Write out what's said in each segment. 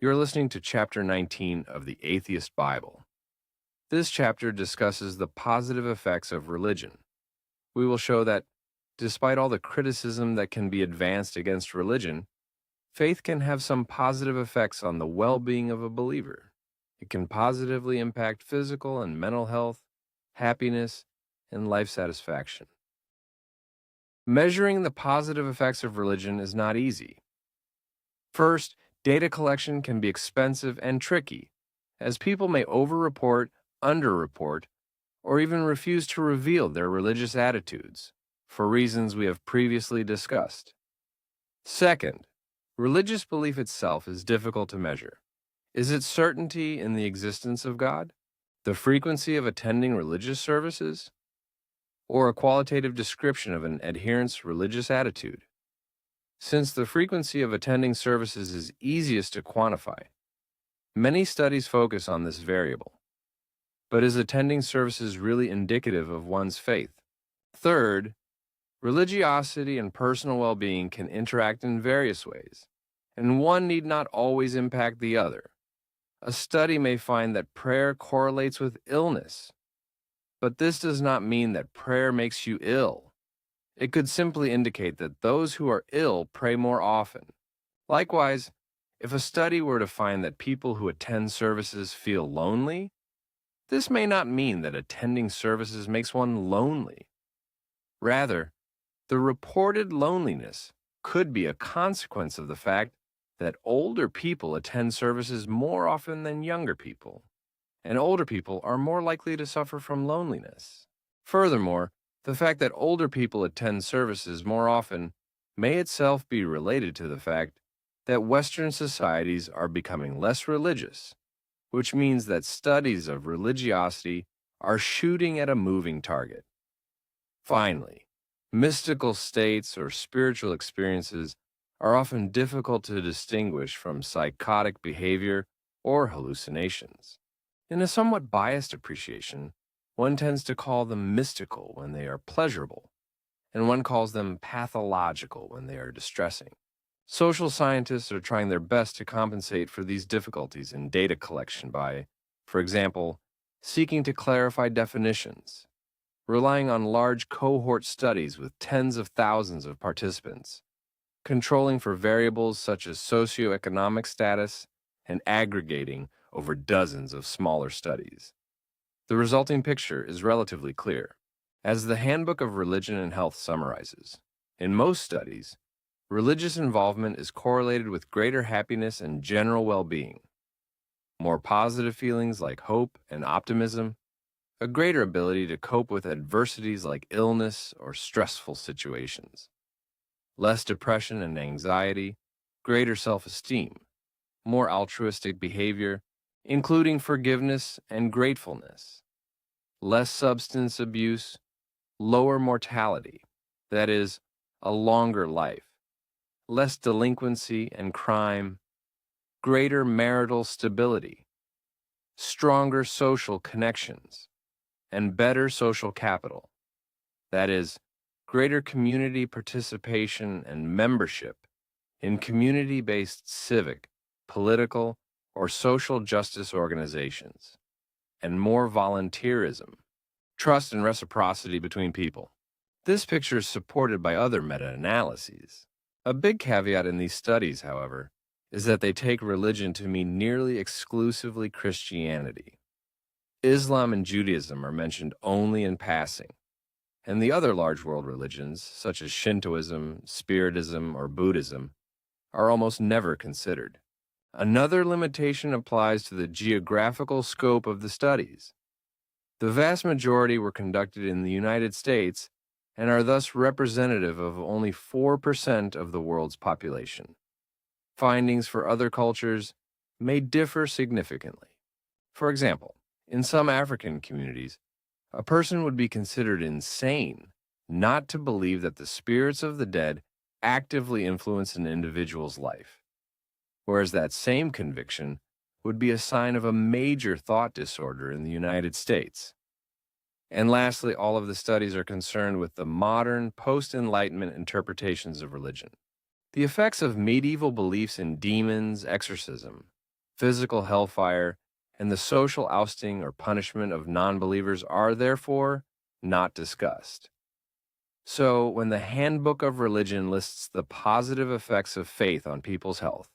You're listening to Chapter 19 of the Atheist Bible. This chapter discusses the positive effects of religion. We will show that, despite all the criticism that can be advanced against religion, faith can have some positive effects on the well-being of a believer. It can positively impact physical and mental health, happiness, and life satisfaction. Measuring the positive effects of religion is not easy. First, data collection can be expensive and tricky, as people may overreport, underreport, or even refuse to reveal their religious attitudes, for reasons we have previously discussed. Second, religious belief itself is difficult to measure. Is it certainty in the existence of God, the frequency of attending religious services, or a qualitative description of an adherent's religious attitude? Since the frequency of attending services is easiest to quantify, many studies focus on this variable. But is attending services really indicative of one's faith? Third, religiosity and personal well-being can interact in various ways, and one need not always impact the other. A study may find that prayer correlates with illness, but this does not mean that prayer makes you ill. It could simply indicate that those who are ill pray more often. Likewise, if a study were to find that people who attend services feel lonely, this may not mean that attending services makes one lonely. Rather, the reported loneliness could be a consequence of the fact that older people attend services more often than younger people, and older people are more likely to suffer from loneliness. Furthermore, the fact that older people attend services more often may itself be related to the fact that Western societies are becoming less religious, which means that studies of religiosity are shooting at a moving target. Finally, mystical states or spiritual experiences are often difficult to distinguish from psychotic behavior or hallucinations. In a somewhat biased appreciation, one tends to call them mystical when they are pleasurable, and one calls them pathological when they are distressing. Social scientists are trying their best to compensate for these difficulties in data collection by, for example, seeking to clarify definitions, relying on large cohort studies with tens of thousands of participants, controlling for variables such as socioeconomic status, and aggregating over dozens of smaller studies. The resulting picture is relatively clear. As the Handbook of Religion and Health summarizes, in most studies, religious involvement is correlated with greater happiness and general well-being, more positive feelings like hope and optimism, a greater ability to cope with adversities like illness or stressful situations, less depression and anxiety, greater self-esteem, more altruistic behavior, including forgiveness and gratefulness, less substance abuse, lower mortality, that is, a longer life, less delinquency and crime, greater marital stability, stronger social connections, and better social capital, that is, greater community participation and membership in community-based civic, political, or social justice organizations, and more volunteerism, trust and reciprocity between people. This picture is supported by other meta-analyses. A big caveat in these studies, however, is that they take religion to mean nearly exclusively Christianity. Islam and Judaism are mentioned only in passing, and the other large world religions, such as Shintoism, Spiritism, or Buddhism, are almost never considered. Another limitation applies to the geographical scope of the studies. The vast majority were conducted in the United States and are thus representative of only 4% of the world's population. Findings for other cultures may differ significantly. For example, in some African communities, a person would be considered insane not to believe that the spirits of the dead actively influence an individual's life, whereas that same conviction would be a sign of a major thought disorder in the United States. And lastly, all of the studies are concerned with the modern, post-Enlightenment interpretations of religion. The effects of medieval beliefs in demons, exorcism, physical hellfire, and the social ousting or punishment of non-believers are therefore not discussed. So, when the Handbook of Religion lists the positive effects of faith on people's health,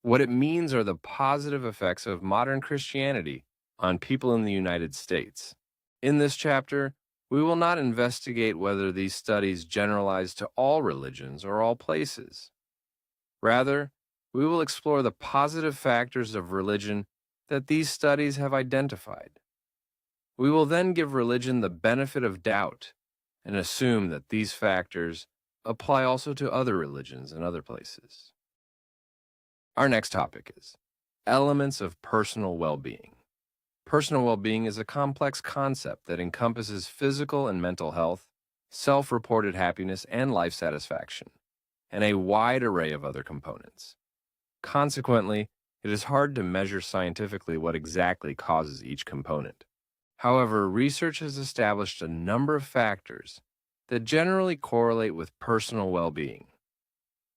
what it means are the positive effects of modern Christianity on people in the United States. In this chapter, we will not investigate whether these studies generalize to all religions or all places. Rather, we will explore the positive factors of religion that these studies have identified. We will then give religion the benefit of doubt and assume that these factors apply also to other religions and other places. Our next topic is elements of personal well-being. Personal well-being is a complex concept that encompasses physical and mental health, self-reported happiness and life satisfaction, and a wide array of other components. Consequently, it is hard to measure scientifically what exactly causes each component. However, research has established a number of factors that generally correlate with personal well-being.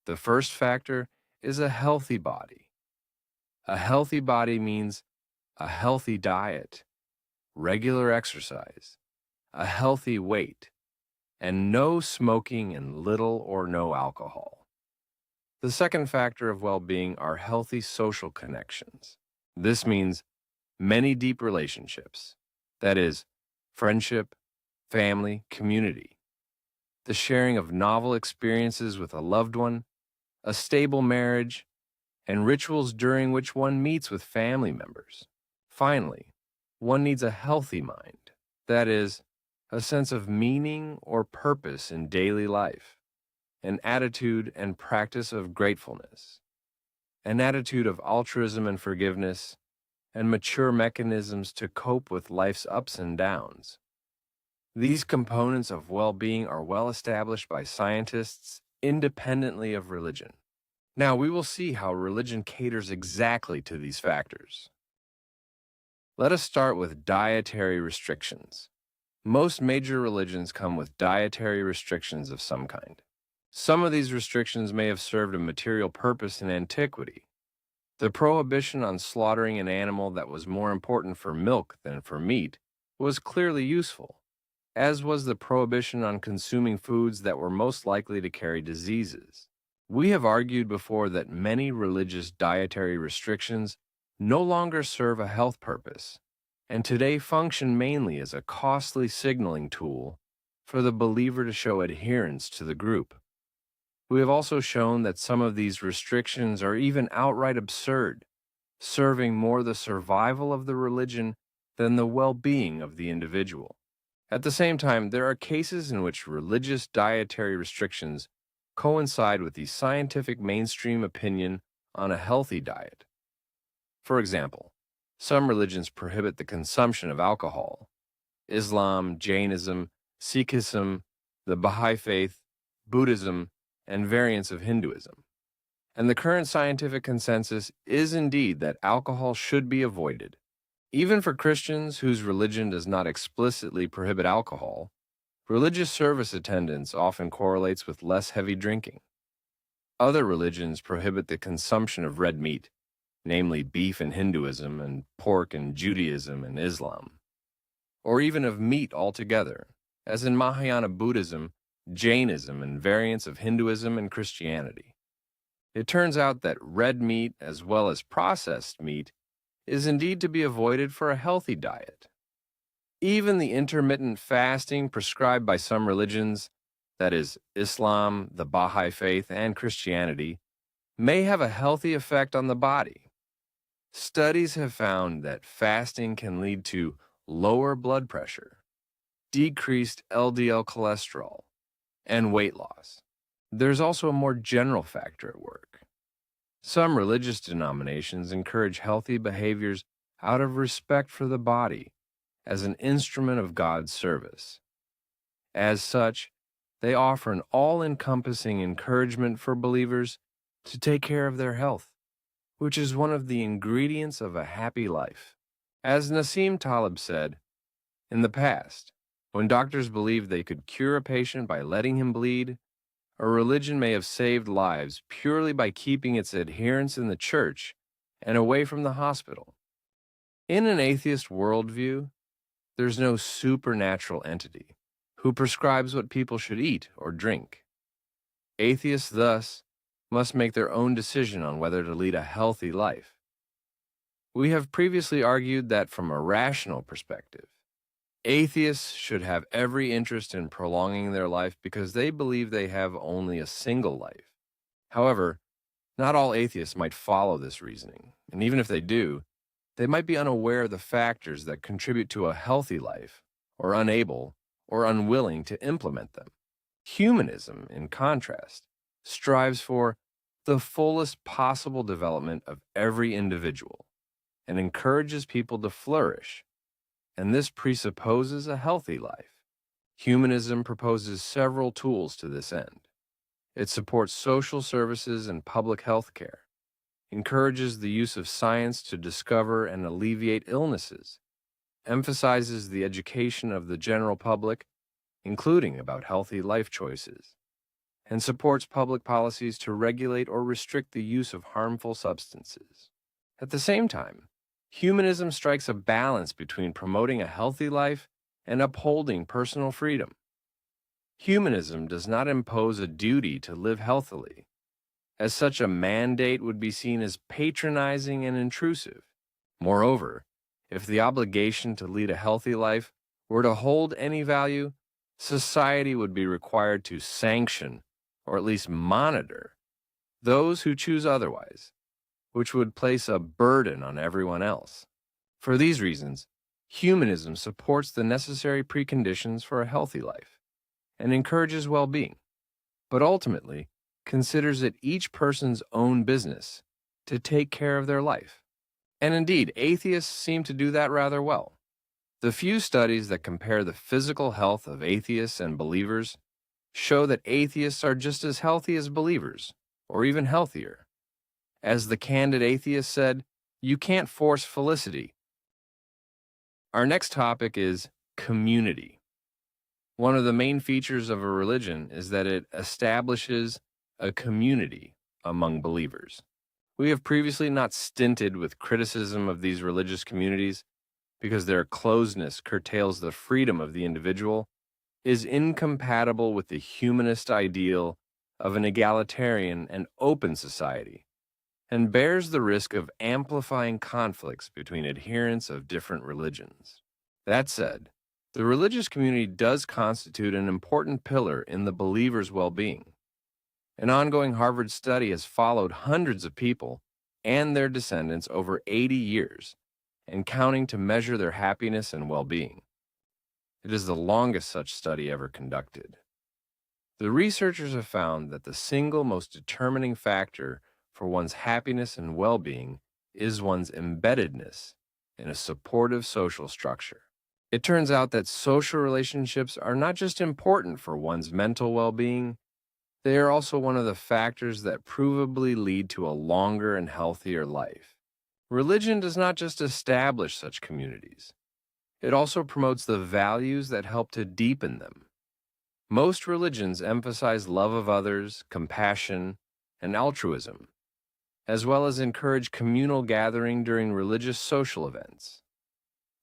The first factor is a healthy body. A healthy body means a healthy diet, regular exercise, a healthy weight, and no smoking and little or no alcohol. The second factor of well-being are healthy social connections. This means many deep relationships, that is, friendship, family, community, the sharing of novel experiences with a loved one, a stable marriage, and rituals during which one meets with family members. Finally, one needs a healthy mind, that is, a sense of meaning or purpose in daily life, an attitude and practice of gratefulness, an attitude of altruism and forgiveness, and mature mechanisms to cope with life's ups and downs. These components of well-being are well established by scientists independently of religion. Now we will see how religion caters exactly to these factors. Let us start with dietary restrictions. Most major religions come with dietary restrictions of some kind. Some of these restrictions may have served a material purpose in antiquity. The prohibition on slaughtering an animal that was more important for milk than for meat was clearly useful, as was the prohibition on consuming foods that were most likely to carry diseases. We have argued before that many religious dietary restrictions no longer serve a health purpose, and today function mainly as a costly signaling tool for the believer to show adherence to the group. We have also shown that some of these restrictions are even outright absurd, serving more the survival of the religion than the well-being of the individual. At the same time, there are cases in which religious dietary restrictions coincide with the scientific mainstream opinion on a healthy diet. For example, some religions prohibit the consumption of alcohol. Islam, Jainism, Sikhism, the Baha'i Faith, Buddhism, and variants of Hinduism. And the current scientific consensus is indeed that alcohol should be avoided. Even for Christians whose religion does not explicitly prohibit alcohol, religious service attendance often correlates with less heavy drinking. Other religions prohibit the consumption of red meat, namely beef in Hinduism and pork in Judaism and Islam, or even of meat altogether, as in Mahayana Buddhism, Jainism, and variants of Hinduism and Christianity. It turns out that red meat, as well as processed meat, is indeed to be avoided for a healthy diet. Even the intermittent fasting prescribed by some religions, that is, Islam, the Baha'i Faith, and Christianity, may have a healthy effect on the body. Studies have found that fasting can lead to lower blood pressure, decreased LDL cholesterol, and weight loss. There's also a more general factor at work. Some religious denominations encourage healthy behaviors out of respect for the body as an instrument of God's service. As such, they offer an all-encompassing encouragement for believers to take care of their health, which is one of the ingredients of a happy life. As Nassim Taleb said, in the past, when doctors believed they could cure a patient by letting him bleed, a religion may have saved lives purely by keeping its adherents in the church and away from the hospital. In an atheist worldview, there's no supernatural entity who prescribes what people should eat or drink. Atheists, thus, must make their own decision on whether to lead a healthy life. We have previously argued that from a rational perspective, atheists should have every interest in prolonging their life because they believe they have only a single life. However, not all atheists might follow this reasoning, and even if they do, they might be unaware of the factors that contribute to a healthy life, or unable or unwilling to implement them. Humanism, in contrast, strives for the fullest possible development of every individual and encourages people to flourish, and this presupposes a healthy life. Humanism proposes several tools to this end. It supports social services and public health care, encourages the use of science to discover and alleviate illnesses, emphasizes the education of the general public, including about healthy life choices, and supports public policies to regulate or restrict the use of harmful substances. At the same time, humanism strikes a balance between promoting a healthy life and upholding personal freedom. Humanism does not impose a duty to live healthily, as such a mandate would be seen as patronizing and intrusive. Moreover, if the obligation to lead a healthy life were to hold any value, society would be required to sanction, or at least monitor, those who choose otherwise, which would place a burden on everyone else. For these reasons, humanism supports the necessary preconditions for a healthy life and encourages well-being, but ultimately considers it each person's own business to take care of their life. And indeed, atheists seem to do that rather well. The few studies that compare the physical health of atheists and believers show that atheists are just as healthy as believers, or even healthier. As the candid atheist said, "You can't force felicity." Our next topic is community. One of the main features of a religion is that it establishes a community among believers. We have previously not stinted with criticism of these religious communities because their closeness curtails the freedom of the individual, is incompatible with the humanist ideal of an egalitarian and open society, and bears the risk of amplifying conflicts between adherents of different religions. That said, the religious community does constitute an important pillar in the believer's well-being. An ongoing Harvard study has followed hundreds of people and their descendants over 80 years, and counting to measure their happiness and well-being. It is the longest such study ever conducted. The researchers have found that the single most determining factor for one's happiness and well-being is one's embeddedness in a supportive social structure. It turns out that social relationships are not just important for one's mental well-being, they are also one of the factors that provably lead to a longer and healthier life. Religion does not just establish such communities. It also promotes the values that help to deepen them. Most religions emphasize love of others, compassion, and altruism, as well as encourage communal gathering during religious social events.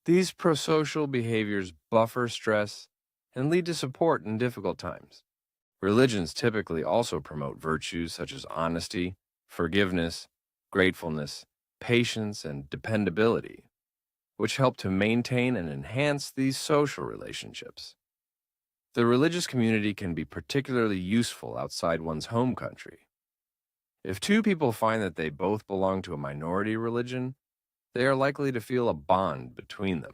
These prosocial behaviors buffer stress and lead to support in difficult times. Religions typically also promote virtues such as honesty, forgiveness, gratefulness, patience, and dependability, which help to maintain and enhance these social relationships. The religious community can be particularly useful outside one's home country. If two people find that they both belong to a minority religion, they are likely to feel a bond between them.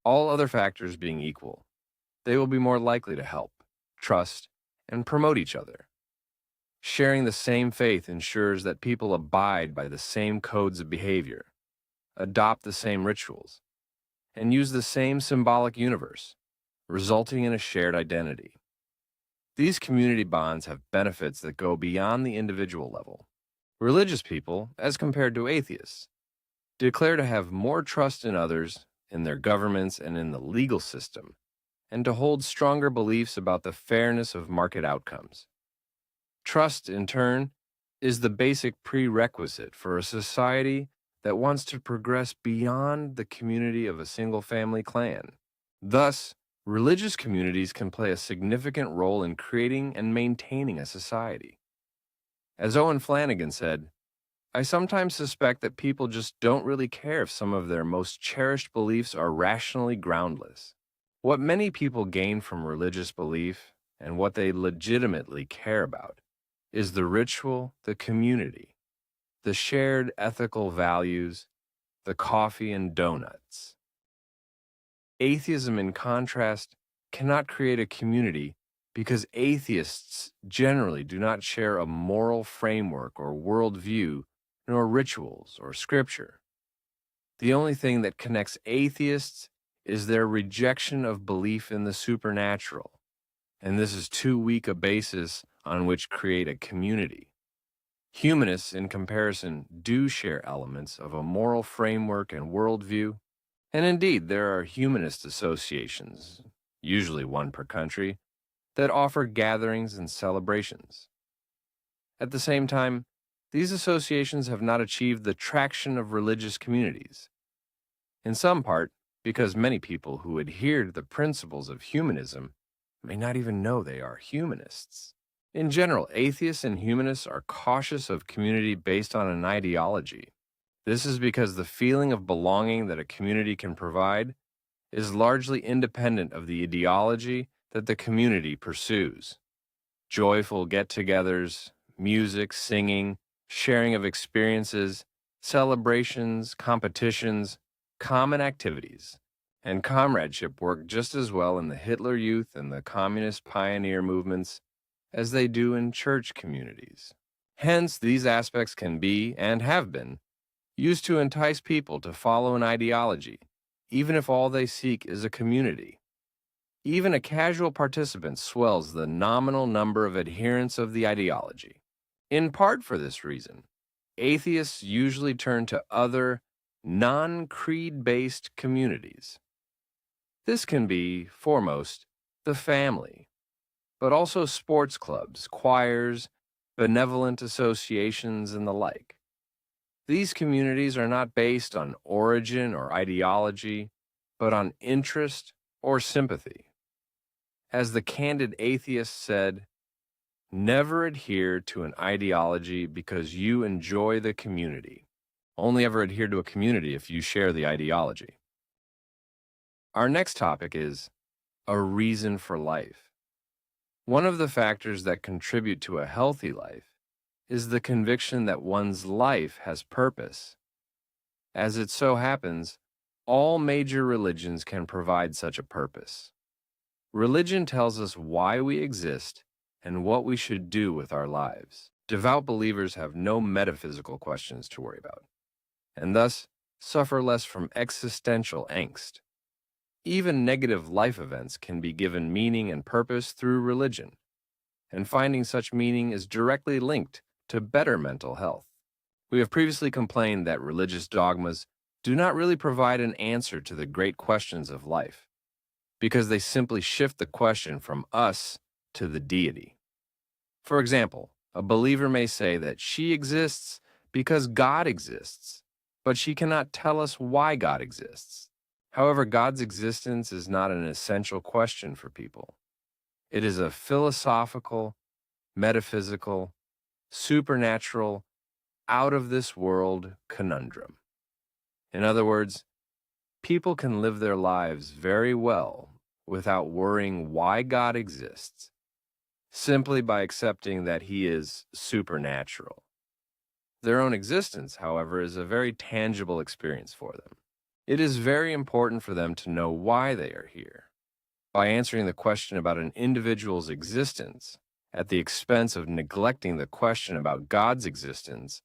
All other factors being equal, they will be more likely to help, trust, and promote each other. Sharing the same faith ensures that people abide by the same codes of behavior, adopt the same rituals, and use the same symbolic universe, resulting in a shared identity. These community bonds have benefits that go beyond the individual level. Religious people, as compared to atheists, declare to have more trust in others, in their governments, and in the legal system, and to hold stronger beliefs about the fairness of market outcomes. Trust, in turn, is the basic prerequisite for a society that wants to progress beyond the community of a single-family clan. Thus, religious communities can play a significant role in creating and maintaining a society. As Owen Flanagan said, I sometimes suspect that people just don't really care if some of their most cherished beliefs are rationally groundless. What many people gain from religious belief and what they legitimately care about is the ritual, the community, the shared ethical values, the coffee and donuts. Atheism, in contrast, cannot create a community because atheists generally do not share a moral framework or worldview, nor rituals or scripture. The only thing that connects atheists is their rejection of belief in the supernatural, and this is too weak a basis on which to create a community. Humanists, in comparison, do share elements of a moral framework and worldview, and indeed there are humanist associations, usually one per country, that offer gatherings and celebrations. At the same time, these associations have not achieved the traction of religious communities, in some part because many people who adhere to the principles of humanism may not even know they are humanists. In general, atheists and humanists are cautious of community based on an ideology. This is because the feeling of belonging that a community can provide is largely independent of the ideology that the community pursues. Joyful get-togethers, music, singing, sharing of experiences, celebrations, competitions, common activities, and comradeship work just as well in the Hitler Youth and the Communist Pioneer movements as they do in church communities. Hence, these aspects can be, and have been, used to entice people to follow an ideology, even if all they seek is a community. Even a casual participant swells the nominal number of adherents of the ideology. In part for this reason, atheists usually turn to other, non-creed-based communities. This can be, foremost, the family, but also sports clubs, choirs, benevolent associations, and the like. These communities are not based on origin or ideology, but on interest or sympathy. As the candid atheist said, never adhere to an ideology because you enjoy the community. Only ever adhere to a community if you share the ideology. Our next topic is a reason for life. One of the factors that contribute to a healthy life is the conviction that one's life has purpose. As it so happens, all major religions can provide such a purpose. Religion tells us why we exist and what we should do with our lives. Devout believers have no metaphysical questions to worry about, and thus suffer less from existential angst. Even negative life events can be given meaning and purpose through religion, and finding such meaning is directly linked to better mental health. We have previously complained that religious dogmas do not really provide an answer to the great questions of life, because they simply shift the question from us to the deity. For example, a believer may say that she exists because God exists, but she cannot tell us why God exists. However, God's existence is not an essential question for people. It is a philosophical, metaphysical, supernatural, out-of-this-world conundrum. In other words, people can live their lives very well without worrying why God exists, simply by accepting that He is supernatural. Their own existence, however, is a very tangible experience for them. It is very important for them to know why they are here. By answering the question about an individual's existence at the expense of neglecting the question about God's existence,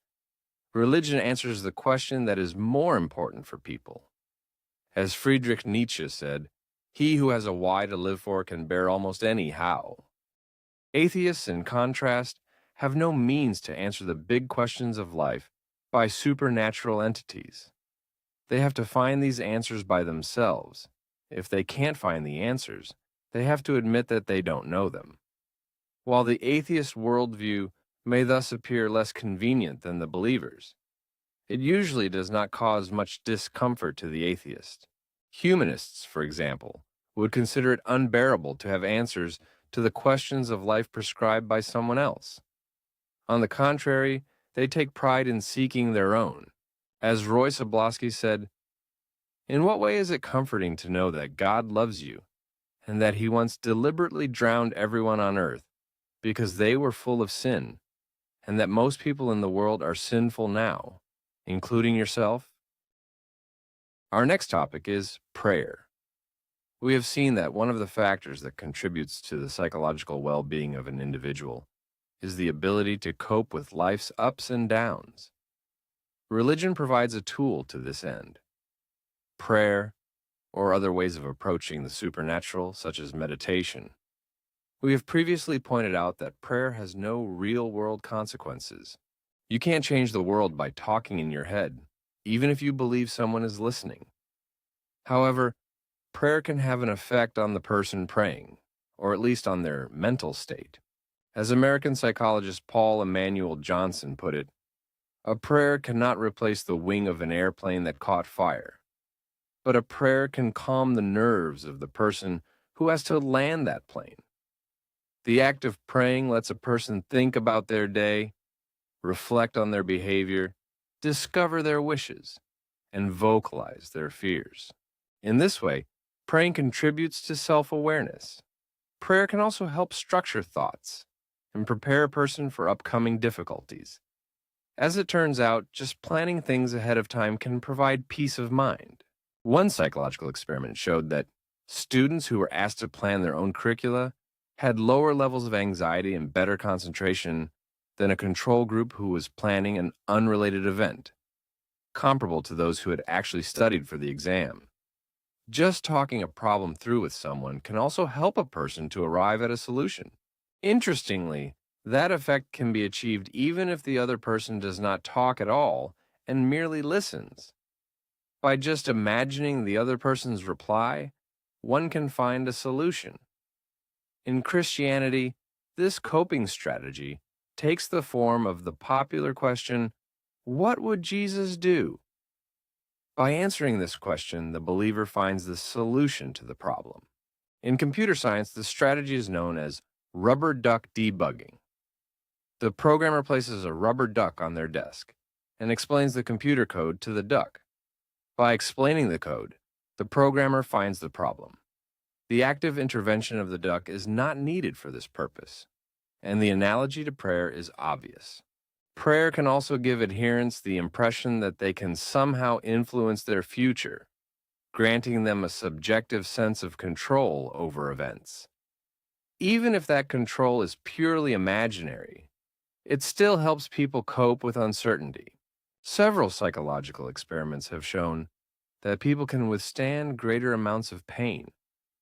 religion answers the question that is more important for people. As Friedrich Nietzsche said, he who has a why to live for can bear almost any how. Atheists, in contrast, have no means to answer the big questions of life by supernatural entities. They have to find these answers by themselves. If they can't find the answers, they have to admit that they don't know them. While the atheist worldview may thus appear less convenient than the believer's, It usually does not cause much discomfort to the atheist. Humanists, for example, would consider it unbearable to have answers to the questions of life prescribed by someone else. On the contrary, they take pride in seeking their own. As Roy Soblowski said, "In what way is it comforting to know that God loves you and that he once deliberately drowned everyone on earth because they were full of sin, and that most people in the world are sinful now, including yourself?" Our next topic is prayer. We have seen that one of the factors that contributes to the psychological well-being of an individual is the ability to cope with life's ups and downs. Religion provides a tool to this end. Prayer, or other ways of approaching the supernatural, such as meditation. We have previously pointed out that prayer has no real-world consequences. You can't change the world by talking in your head, even if you believe someone is listening. However, prayer can have an effect on the person praying, or at least on their mental state. As American psychologist Paul Emanuel Johnson put it, "A prayer cannot replace the wing of an airplane that caught fire, but a prayer can calm the nerves of the person who has to land that plane." The act of praying lets a person think about their day, reflect on their behavior, discover their wishes, and vocalize their fears. In this way, praying contributes to self-awareness. Prayer can also help structure thoughts and prepare a person for upcoming difficulties. As it turns out, just planning things ahead of time can provide peace of mind. One psychological experiment showed that students who were asked to plan their own curricula had lower levels of anxiety and better concentration than a control group who was planning an unrelated event, comparable to those who had actually studied for the exam. Just talking a problem through with someone can also help a person to arrive at a solution. Interestingly, that effect can be achieved even if the other person does not talk at all and merely listens. By just imagining the other person's reply, one can find a solution. In Christianity, this coping strategy takes the form of the popular question, "What would Jesus do?" By answering this question, the believer finds the solution to the problem. In computer science, the strategy is known as rubber duck debugging. The programmer places a rubber duck on their desk and explains the computer code to the duck. By explaining the code, the programmer finds the problem. The active intervention of the duck is not needed for this purpose, and the analogy to prayer is obvious. Prayer can also give adherents the impression that they can somehow influence their future, granting them a subjective sense of control over events. Even if that control is purely imaginary, it still helps people cope with uncertainty. Several psychological experiments have shown that people can withstand greater amounts of pain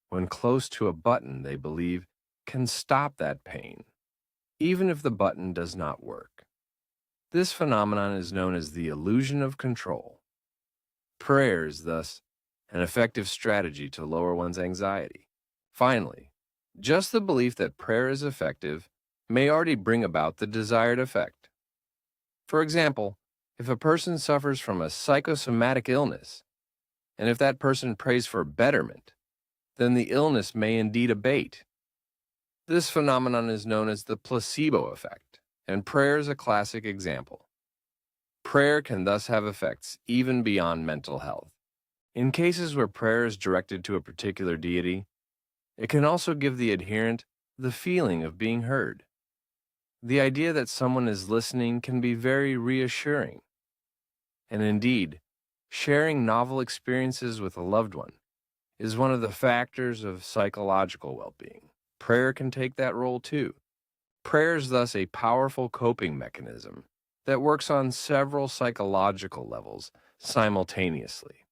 when close to a button they believe can stop that pain, even if the button does not work. This phenomenon is known as the illusion of control. Prayer is thus an effective strategy to lower one's anxiety. Finally, just the belief that prayer is effective may already bring about the desired effect. For example, if a person suffers from a psychosomatic illness, and if that person prays for betterment, then the illness may indeed abate. This phenomenon is known as the placebo effect, and prayer is a classic example. Prayer can thus have effects even beyond mental health. In cases where prayer is directed to a particular deity, it can also give the adherent the feeling of being heard. The idea that someone is listening can be very reassuring. And indeed, sharing novel experiences with a loved one is one of the factors of psychological well-being. Prayer can take that role too. Prayer is thus a powerful coping mechanism that works on several psychological levels simultaneously.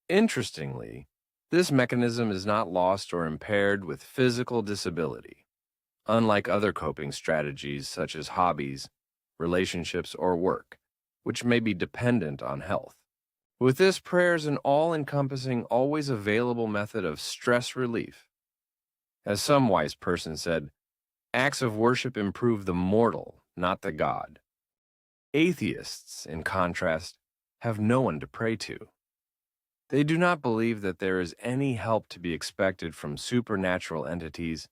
Interestingly, this mechanism is not lost or impaired with physical disability, unlike other coping strategies such as hobbies, relationships, or work, which may be dependent on health. With this, prayer is an all-encompassing, always available method of stress relief. As some wise person said, acts of worship improve the mortal, not the God. Atheists, in contrast, have no one to pray to. They do not believe that there is any help to be expected from supernatural entities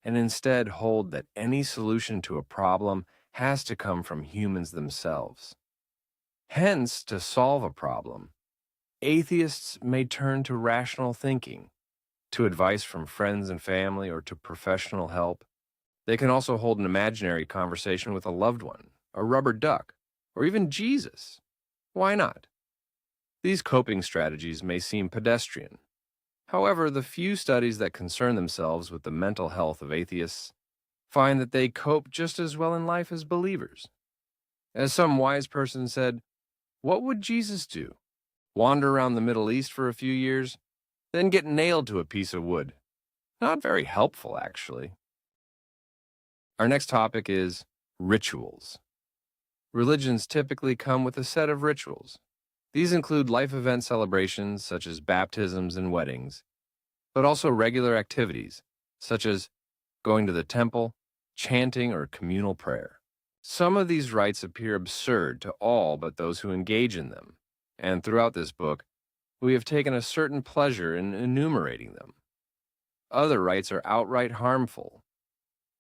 and instead hold that any solution to a problem has to come from humans themselves. Hence, to solve a problem, atheists may turn to rational thinking, to advice from friends and family, or to professional help. They can also hold an imaginary conversation with a loved one, a rubber duck, or even Jesus. Why not? These coping strategies may seem pedestrian. However, the few studies that concern themselves with the mental health of atheists find that they cope just as well in life as believers. As some wise person said, what would Jesus do? Wander around the Middle East for a few years, then get nailed to a piece of wood. Not very helpful, actually. Our next topic is rituals. Religions typically come with a set of rituals. These include life event celebrations such as baptisms and weddings, but also regular activities such as going to the temple, chanting, or communal prayer. Some of these rites appear absurd to all but those who engage in them, and throughout this book, we have taken a certain pleasure in enumerating them. Other rites are outright harmful.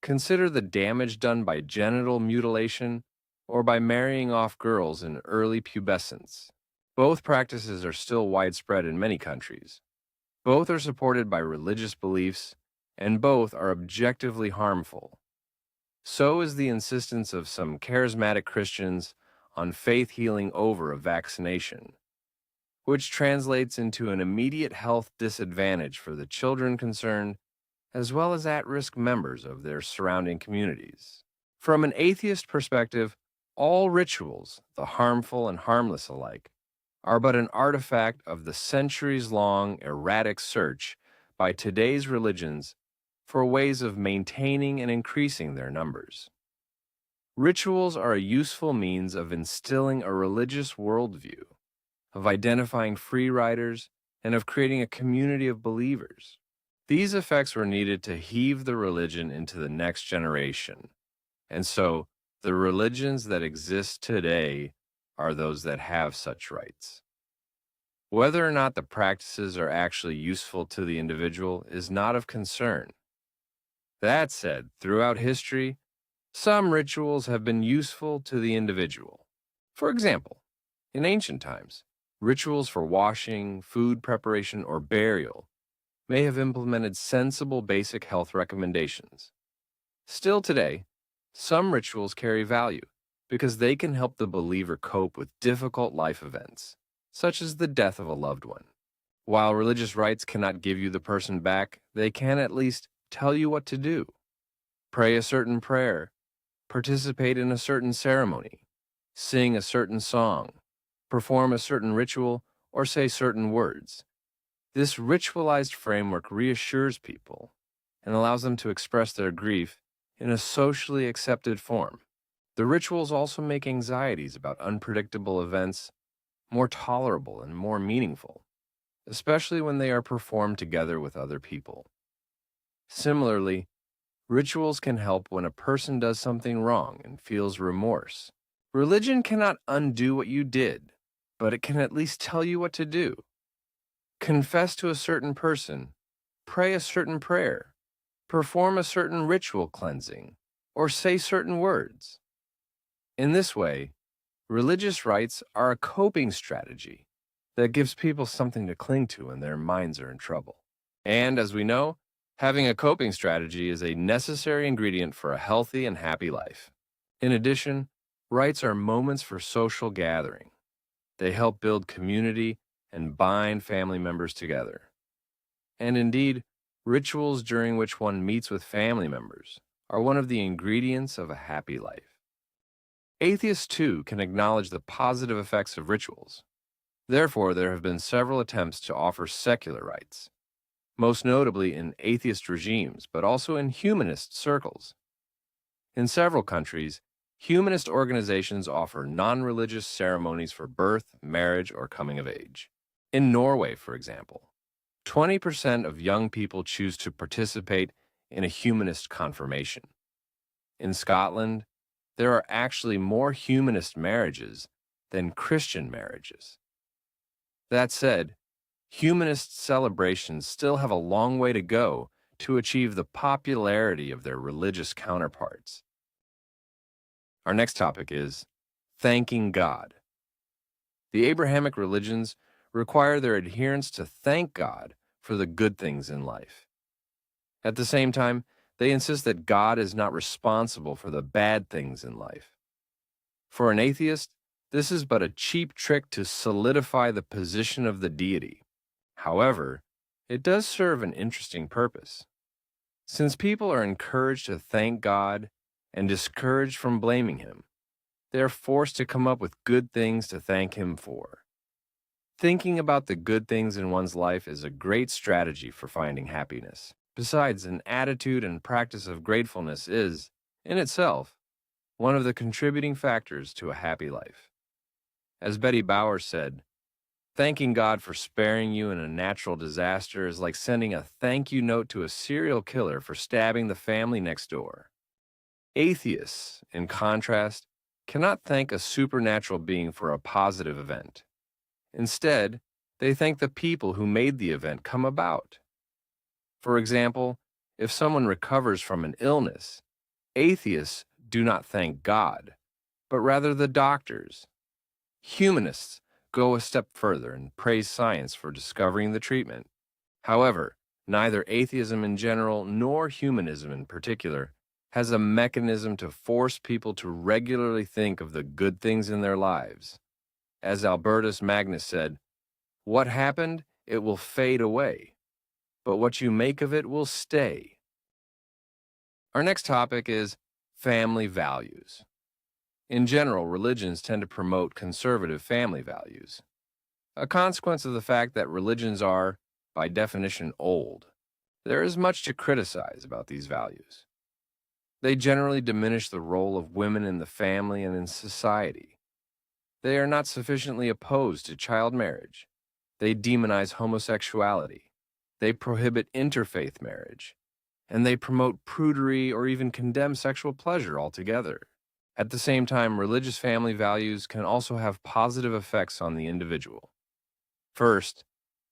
Consider the damage done by genital mutilation or by marrying off girls in early pubescence. Both practices are still widespread in many countries. Both are supported by religious beliefs, and both are objectively harmful. So is the insistence of some charismatic Christians on faith healing over a vaccination, which translates into an immediate health disadvantage for the children concerned, as well as at-risk members of their surrounding communities. From an atheist perspective, all rituals, the harmful and harmless alike, are but an artifact of the centuries-long erratic search by today's religions for ways of maintaining and increasing their numbers. Rituals are a useful means of instilling a religious worldview, of identifying free riders, and of creating a community of believers. These effects were needed to heave the religion into the next generation, and so the religions that exist today are those that have such rites. Whether or not the practices are actually useful to the individual is not of concern. That said, throughout history, some rituals have been useful to the individual. For example, in ancient times, rituals for washing, food preparation, or burial may have implemented sensible basic health recommendations. Still today, some rituals carry value because they can help the believer cope with difficult life events, such as the death of a loved one. While religious rites cannot give you the person back, they can at least tell you what to do. Pray a certain prayer, participate in a certain ceremony, sing a certain song, perform a certain ritual, or say certain words. This ritualized framework reassures people and allows them to express their grief in a socially accepted form. The rituals also make anxieties about unpredictable events more tolerable and more meaningful, especially when they are performed together with other people. Similarly, rituals can help when a person does something wrong and feels remorse. Religion cannot undo what you did, but it can at least tell you what to do. Confess to a certain person, pray a certain prayer, perform a certain ritual cleansing, or say certain words. In this way, religious rites are a coping strategy that gives people something to cling to when their minds are in trouble. And as we know, having a coping strategy is a necessary ingredient for a healthy and happy life. In addition, rites are moments for social gathering. They help build community and bind family members together. And indeed, rituals during which one meets with family members are one of the ingredients of a happy life. Atheists, too, can acknowledge the positive effects of rituals. Therefore, there have been several attempts to offer secular rites, most notably in atheist regimes, but also in humanist circles. In several countries, humanist organizations offer non-religious ceremonies for birth, marriage, or coming of age. In Norway, for example, 20% of young people choose to participate in a humanist confirmation. In Scotland, there are actually more humanist marriages than Christian marriages. That said, humanist celebrations still have a long way to go to achieve the popularity of their religious counterparts. Our next topic is thanking God. The Abrahamic religions require their adherents to thank God for the good things in life. At the same time, they insist that God is not responsible for the bad things in life. For an atheist, this is but a cheap trick to solidify the position of the deity. However, it does serve an interesting purpose. Since people are encouraged to thank God and discouraged from blaming Him, they are forced to come up with good things to thank Him for. Thinking about the good things in one's life is a great strategy for finding happiness. Besides, an attitude and practice of gratefulness is, in itself, one of the contributing factors to a happy life. As Betty Bauer said, thanking God for sparing you in a natural disaster is like sending a thank you note to a serial killer for stabbing the family next door. Atheists, in contrast, cannot thank a supernatural being for a positive event. Instead, they thank the people who made the event come about. For example, if someone recovers from an illness, atheists do not thank God, but rather the doctors. Humanists go a step further and praise science for discovering the treatment. However, neither atheism in general nor humanism in particular has a mechanism to force people to regularly think of the good things in their lives. As Albertus Magnus said, "What happened, it will fade away, but what you make of it will stay." Our next topic is family values. In general, religions tend to promote conservative family values, a consequence of the fact that religions are, by definition, old. There is much to criticize about these values. They generally diminish the role of women in the family and in society. They are not sufficiently opposed to child marriage. They demonize homosexuality. They prohibit interfaith marriage. And they promote prudery or even condemn sexual pleasure altogether. At the same time, religious family values can also have positive effects on the individual. First,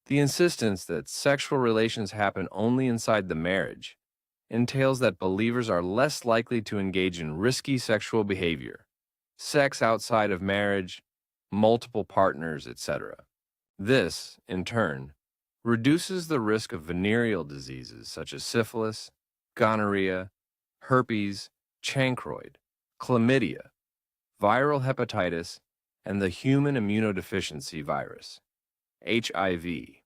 the insistence that sexual relations happen only inside the marriage entails that believers are less likely to engage in risky sexual behavior, sex outside of marriage, multiple partners, etc. This, in turn, reduces the risk of venereal diseases such as syphilis, gonorrhea, herpes, chancroid, chlamydia, viral hepatitis, and the human immunodeficiency virus, HIV.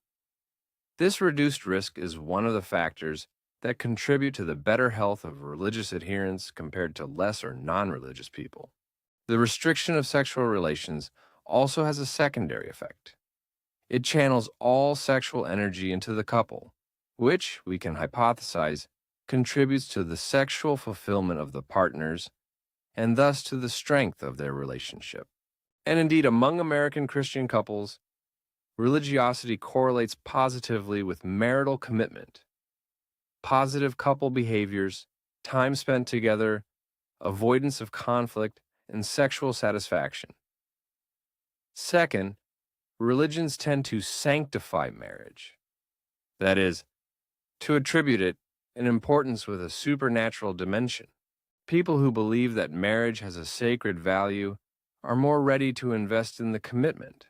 This reduced risk is one of the factors that contribute to the better health of religious adherents compared to less or non-religious people. The restriction of sexual relations also has a secondary effect. It channels all sexual energy into the couple, which, we can hypothesize, contributes to the sexual fulfillment of the partners and thus to the strength of their relationship. And indeed, among American Christian couples, religiosity correlates positively with marital commitment, positive couple behaviors, time spent together, avoidance of conflict, and sexual satisfaction. Second, religions tend to sanctify marriage. That is, to attribute it an importance with a supernatural dimension. People who believe that marriage has a sacred value are more ready to invest in the commitment,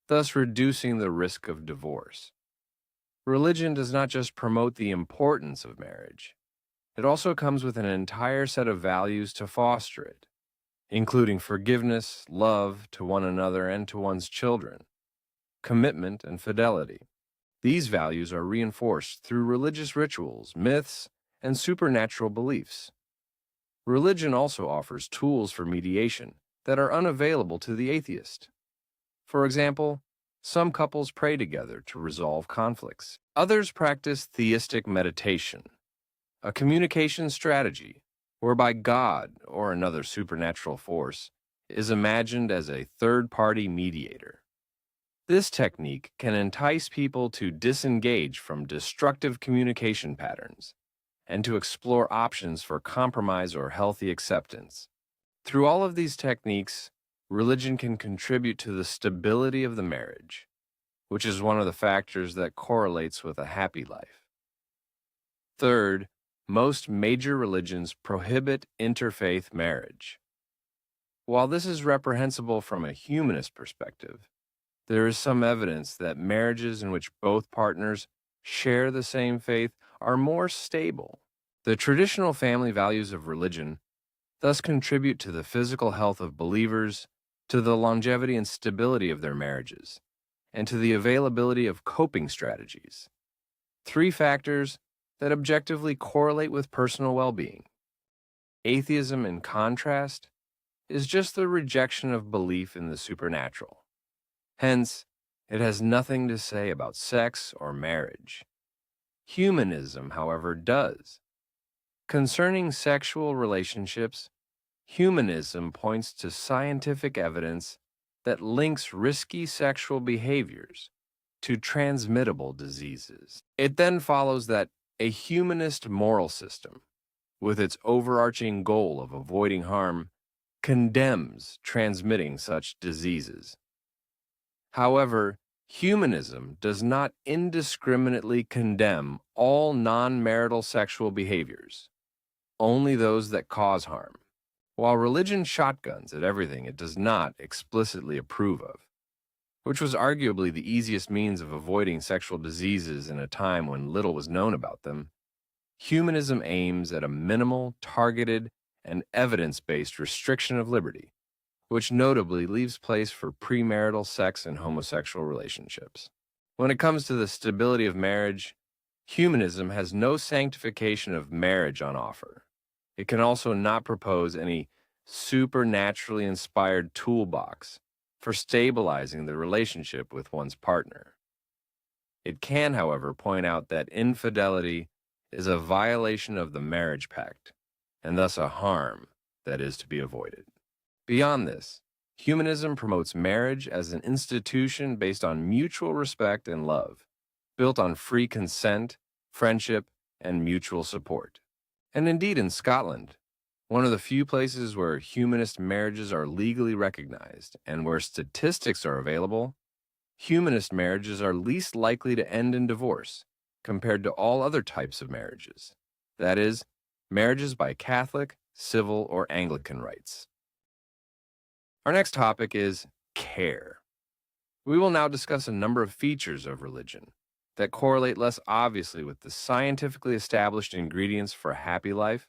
thus reducing the risk of divorce. Religion does not just promote the importance of marriage, it also comes with an entire set of values to foster it, including forgiveness, love to one another and to one's children, commitment, and fidelity. These values are reinforced through religious rituals, myths, and supernatural beliefs. Religion also offers tools for mediation that are unavailable to the atheist. For example, some couples pray together to resolve conflicts. Others practice theistic meditation, a communication strategy whereby God or another supernatural force is imagined as a third-party mediator. This technique can entice people to disengage from destructive communication patterns and to explore options for compromise or healthy acceptance. Through all of these techniques, religion can contribute to the stability of the marriage, which is one of the factors that correlates with a happy life. Third, most major religions prohibit interfaith marriage. While this is reprehensible from a humanist perspective, there is some evidence that marriages in which both partners share the same faith are more stable. The traditional family values of religion thus contribute to the physical health of believers, to the longevity and stability of their marriages, and to the availability of coping strategies. Three factors that objectively correlate with personal well-being. Atheism, in contrast, is just the rejection of belief in the supernatural. Hence, it has nothing to say about sex or marriage. Humanism, however, does. Concerning sexual relationships, humanism points to scientific evidence that links risky sexual behaviors to transmittable diseases. It then follows that a humanist moral system, with its overarching goal of avoiding harm, condemns transmitting such diseases. However, humanism does not indiscriminately condemn all non-marital sexual behaviors, only those that cause harm, while religion shotguns at everything it does not explicitly approve of, which was arguably the easiest means of avoiding sexual diseases in a time when little was known about them. Humanism aims at a minimal, targeted, and evidence-based restriction of liberty, which notably leaves place for premarital sex and homosexual relationships. When it comes to the stability of marriage, humanism has no sanctification of marriage on offer. It can also not propose any supernaturally inspired toolbox for stabilizing the relationship with one's partner. It can, however, point out that infidelity is a violation of the marriage pact, and thus a harm that is to be avoided. Beyond this, humanism promotes marriage as an institution based on mutual respect and love, built on free consent, friendship, and mutual support. And indeed, in Scotland, one of the few places where humanist marriages are legally recognized and where statistics are available, humanist marriages are least likely to end in divorce compared to all other types of marriages. That is, marriages by Catholic, civil, or Anglican rites. Our next topic is care. We will now discuss a number of features of religion that correlate less obviously with the scientifically established ingredients for a happy life,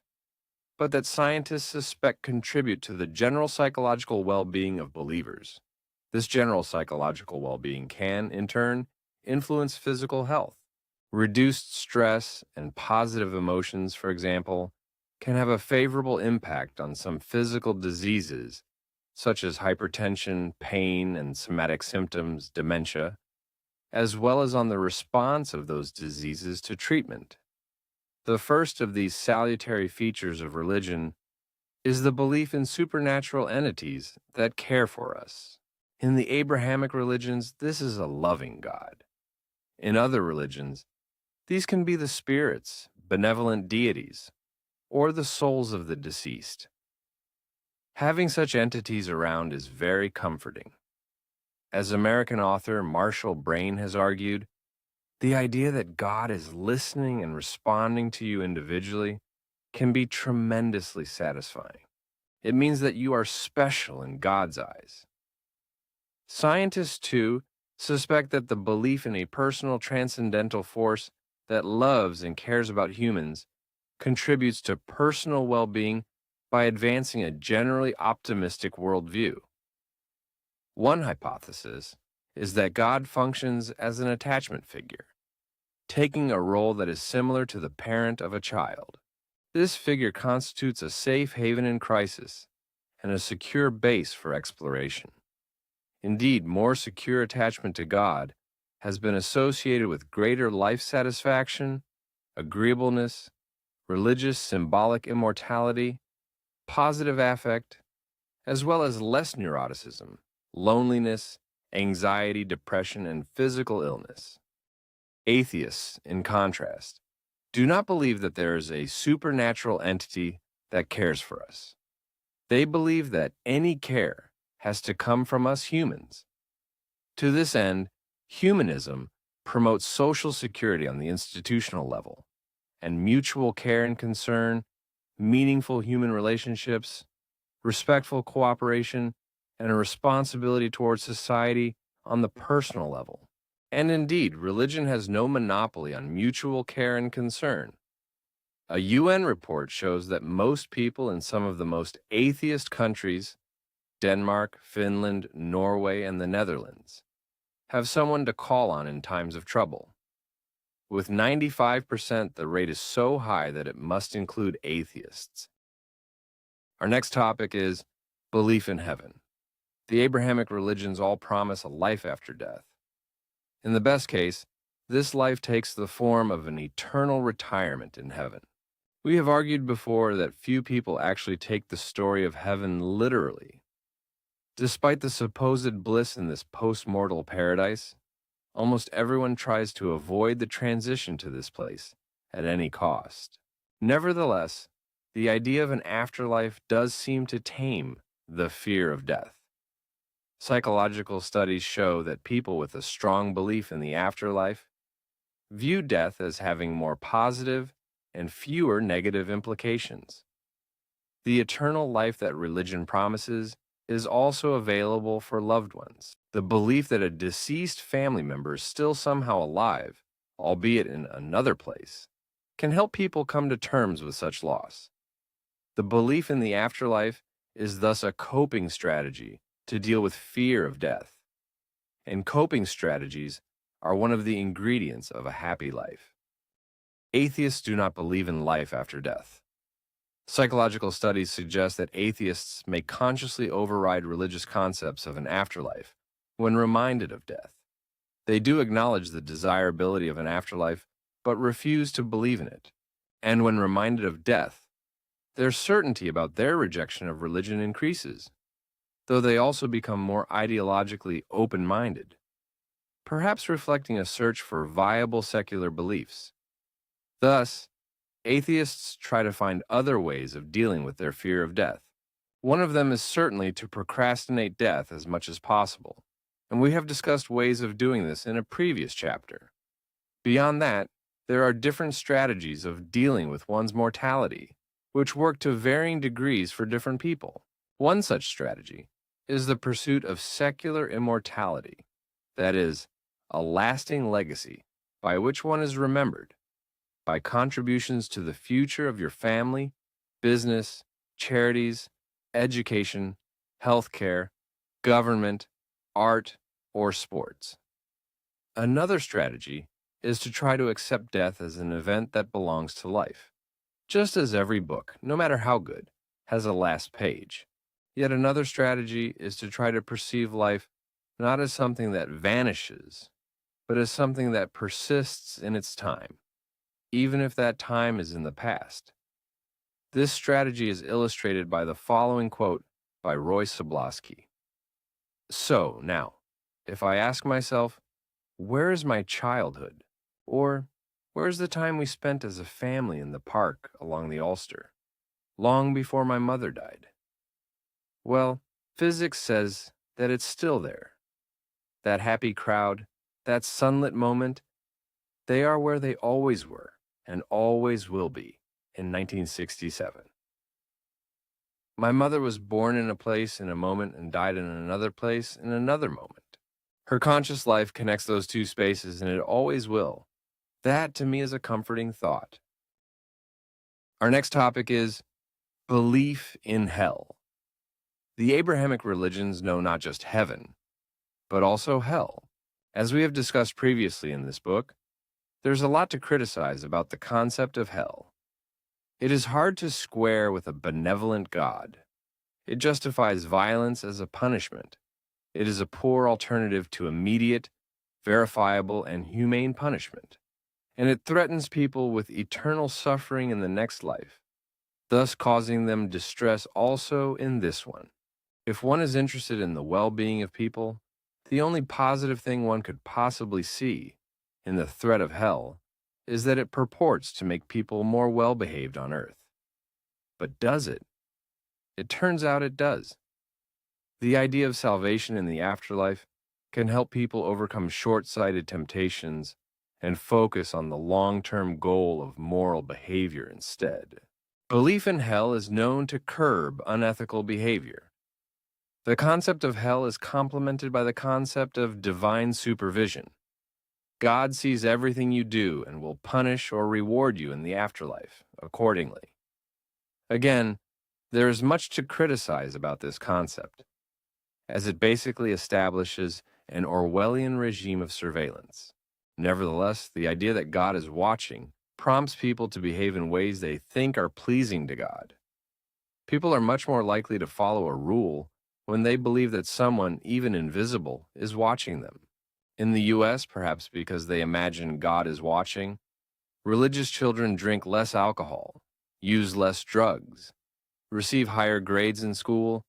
but that scientists suspect contribute to the general psychological well-being of believers. This general psychological well-being can, in turn, influence physical health. Reduced stress and positive emotions, for example, can have a favorable impact on some physical diseases, such as hypertension, pain, and somatic symptoms, dementia, as well as on the response of those diseases to treatment. The first of these salutary features of religion is the belief in supernatural entities that care for us. In the Abrahamic religions, this is a loving God. In other religions, these can be the spirits, benevolent deities, or the souls of the deceased. Having such entities around is very comforting. As American author Marshall Brain has argued, the idea that God is listening and responding to you individually can be tremendously satisfying. It means that you are special in God's eyes. Scientists, too, suspect that the belief in a personal transcendental force that loves and cares about humans contributes to personal well-being by advancing a generally optimistic worldview. One hypothesis is that God functions as an attachment figure, taking a role that is similar to the parent of a child. This figure constitutes a safe haven in crisis and a secure base for exploration. Indeed, more secure attachment to God has been associated with greater life satisfaction, agreeableness, religious symbolic immortality, positive affect, as well as less neuroticism, loneliness, anxiety, depression, and physical illness. Atheists, in contrast, do not believe that there is a supernatural entity that cares for us. They believe that any care has to come from us humans. To this end, humanism promotes social security on the institutional level, and mutual care and concern, meaningful human relationships, respectful cooperation, and a responsibility towards society on the personal level. And indeed, religion has no monopoly on mutual care and concern. A UN report shows that most people in some of the most atheist countries, Denmark, Finland, Norway, and the Netherlands, have someone to call on in times of trouble. With 95%, the rate is so high that it must include atheists. Our next topic is belief in heaven. The Abrahamic religions all promise a life after death. In the best case, this life takes the form of an eternal retirement in heaven. We have argued before that few people actually take the story of heaven literally. Despite the supposed bliss in this post-mortal paradise, almost everyone tries to avoid the transition to this place at any cost. Nevertheless, the idea of an afterlife does seem to tame the fear of death. Psychological studies show that people with a strong belief in the afterlife view death as having more positive and fewer negative implications. The eternal life that religion promises is also available for loved ones. The belief that a deceased family member is still somehow alive, albeit in another place, can help people come to terms with such loss. The belief in the afterlife is thus a coping strategy to deal with fear of death. And coping strategies are one of the ingredients of a happy life. Atheists do not believe in life after death. Psychological studies suggest that atheists may consciously override religious concepts of an afterlife when reminded of death. They do acknowledge the desirability of an afterlife, but refuse to believe in it. And when reminded of death, their certainty about their rejection of religion increases, though they also become more ideologically open-minded, perhaps reflecting a search for viable secular beliefs. Thus, atheists try to find other ways of dealing with their fear of death. One of them is certainly to procrastinate death as much as possible, and we have discussed ways of doing this in a previous chapter. Beyond that, there are different strategies of dealing with one's mortality, which work to varying degrees for different people. One such strategy is the pursuit of secular immortality, that is, a lasting legacy by which one is remembered, by contributions to the future of your family, business, charities, education, healthcare, government, art, or sports. Another strategy is to try to accept death as an event that belongs to life. Just as every book, no matter how good, has a last page. Yet another strategy is to try to perceive life not as something that vanishes, but as something that persists in its time, even if that time is in the past. This strategy is illustrated by the following quote by Roy Soblowski. So, now, if I ask myself, where is my childhood? Or, where's the time we spent as a family in the park along the Ulster, long before my mother died? Well, physics says that it's still there. That happy crowd, that sunlit moment, they are where they always were and always will be in 1967. My mother was born in a place in a moment and died in another place in another moment. Her conscious life connects those two spaces, and it always will. That, to me, is a comforting thought. Our next topic is belief in hell. The Abrahamic religions know not just heaven, but also hell. As we have discussed previously in this book, there's a lot to criticize about the concept of hell. It is hard to square with a benevolent God. It justifies violence as a punishment. It is a poor alternative to immediate, verifiable, and humane punishment. And it threatens people with eternal suffering in the next life, thus causing them distress also in this one. If one is interested in the well-being of people, the only positive thing one could possibly see in the threat of hell is that it purports to make people more well-behaved on earth. But does it? It turns out it does. The idea of salvation in the afterlife can help people overcome short-sighted temptations and focus on the long-term goal of moral behavior instead. Belief in hell is known to curb unethical behavior. The concept of hell is complemented by the concept of divine supervision. God sees everything you do and will punish or reward you in the afterlife accordingly. Again, there is much to criticize about this concept, as it basically establishes an Orwellian regime of surveillance. Nevertheless, the idea that God is watching prompts people to behave in ways they think are pleasing to God. People are much more likely to follow a rule when they believe that someone, even invisible, is watching them. In the U.S., perhaps because they imagine God is watching, religious children drink less alcohol, use less drugs, receive higher grades in school,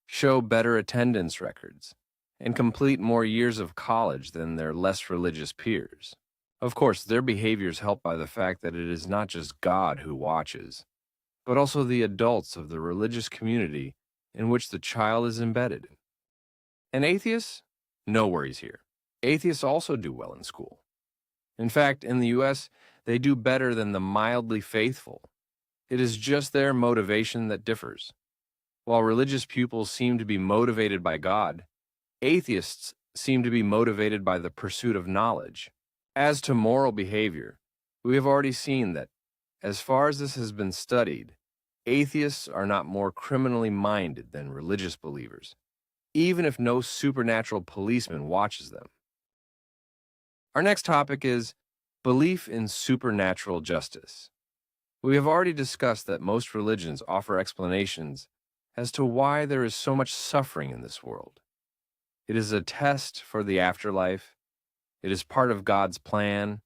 show better attendance records, and complete more years of college than their less religious peers. Of course, their behavior is helped by the fact that it is not just God who watches, but also the adults of the religious community in which the child is embedded. And atheists? No worries here. Atheists also do well in school. In fact, in the U.S., they do better than the mildly faithful. It is just their motivation that differs. While religious pupils seem to be motivated by God, atheists seem to be motivated by the pursuit of knowledge. As to moral behavior, we have already seen that, as far as this has been studied, atheists are not more criminally minded than religious believers, even if no supernatural policeman watches them. Our next topic is belief in supernatural justice. We have already discussed that most religions offer explanations as to why there is so much suffering in this world. It is a test for the afterlife. It is part of God's plan.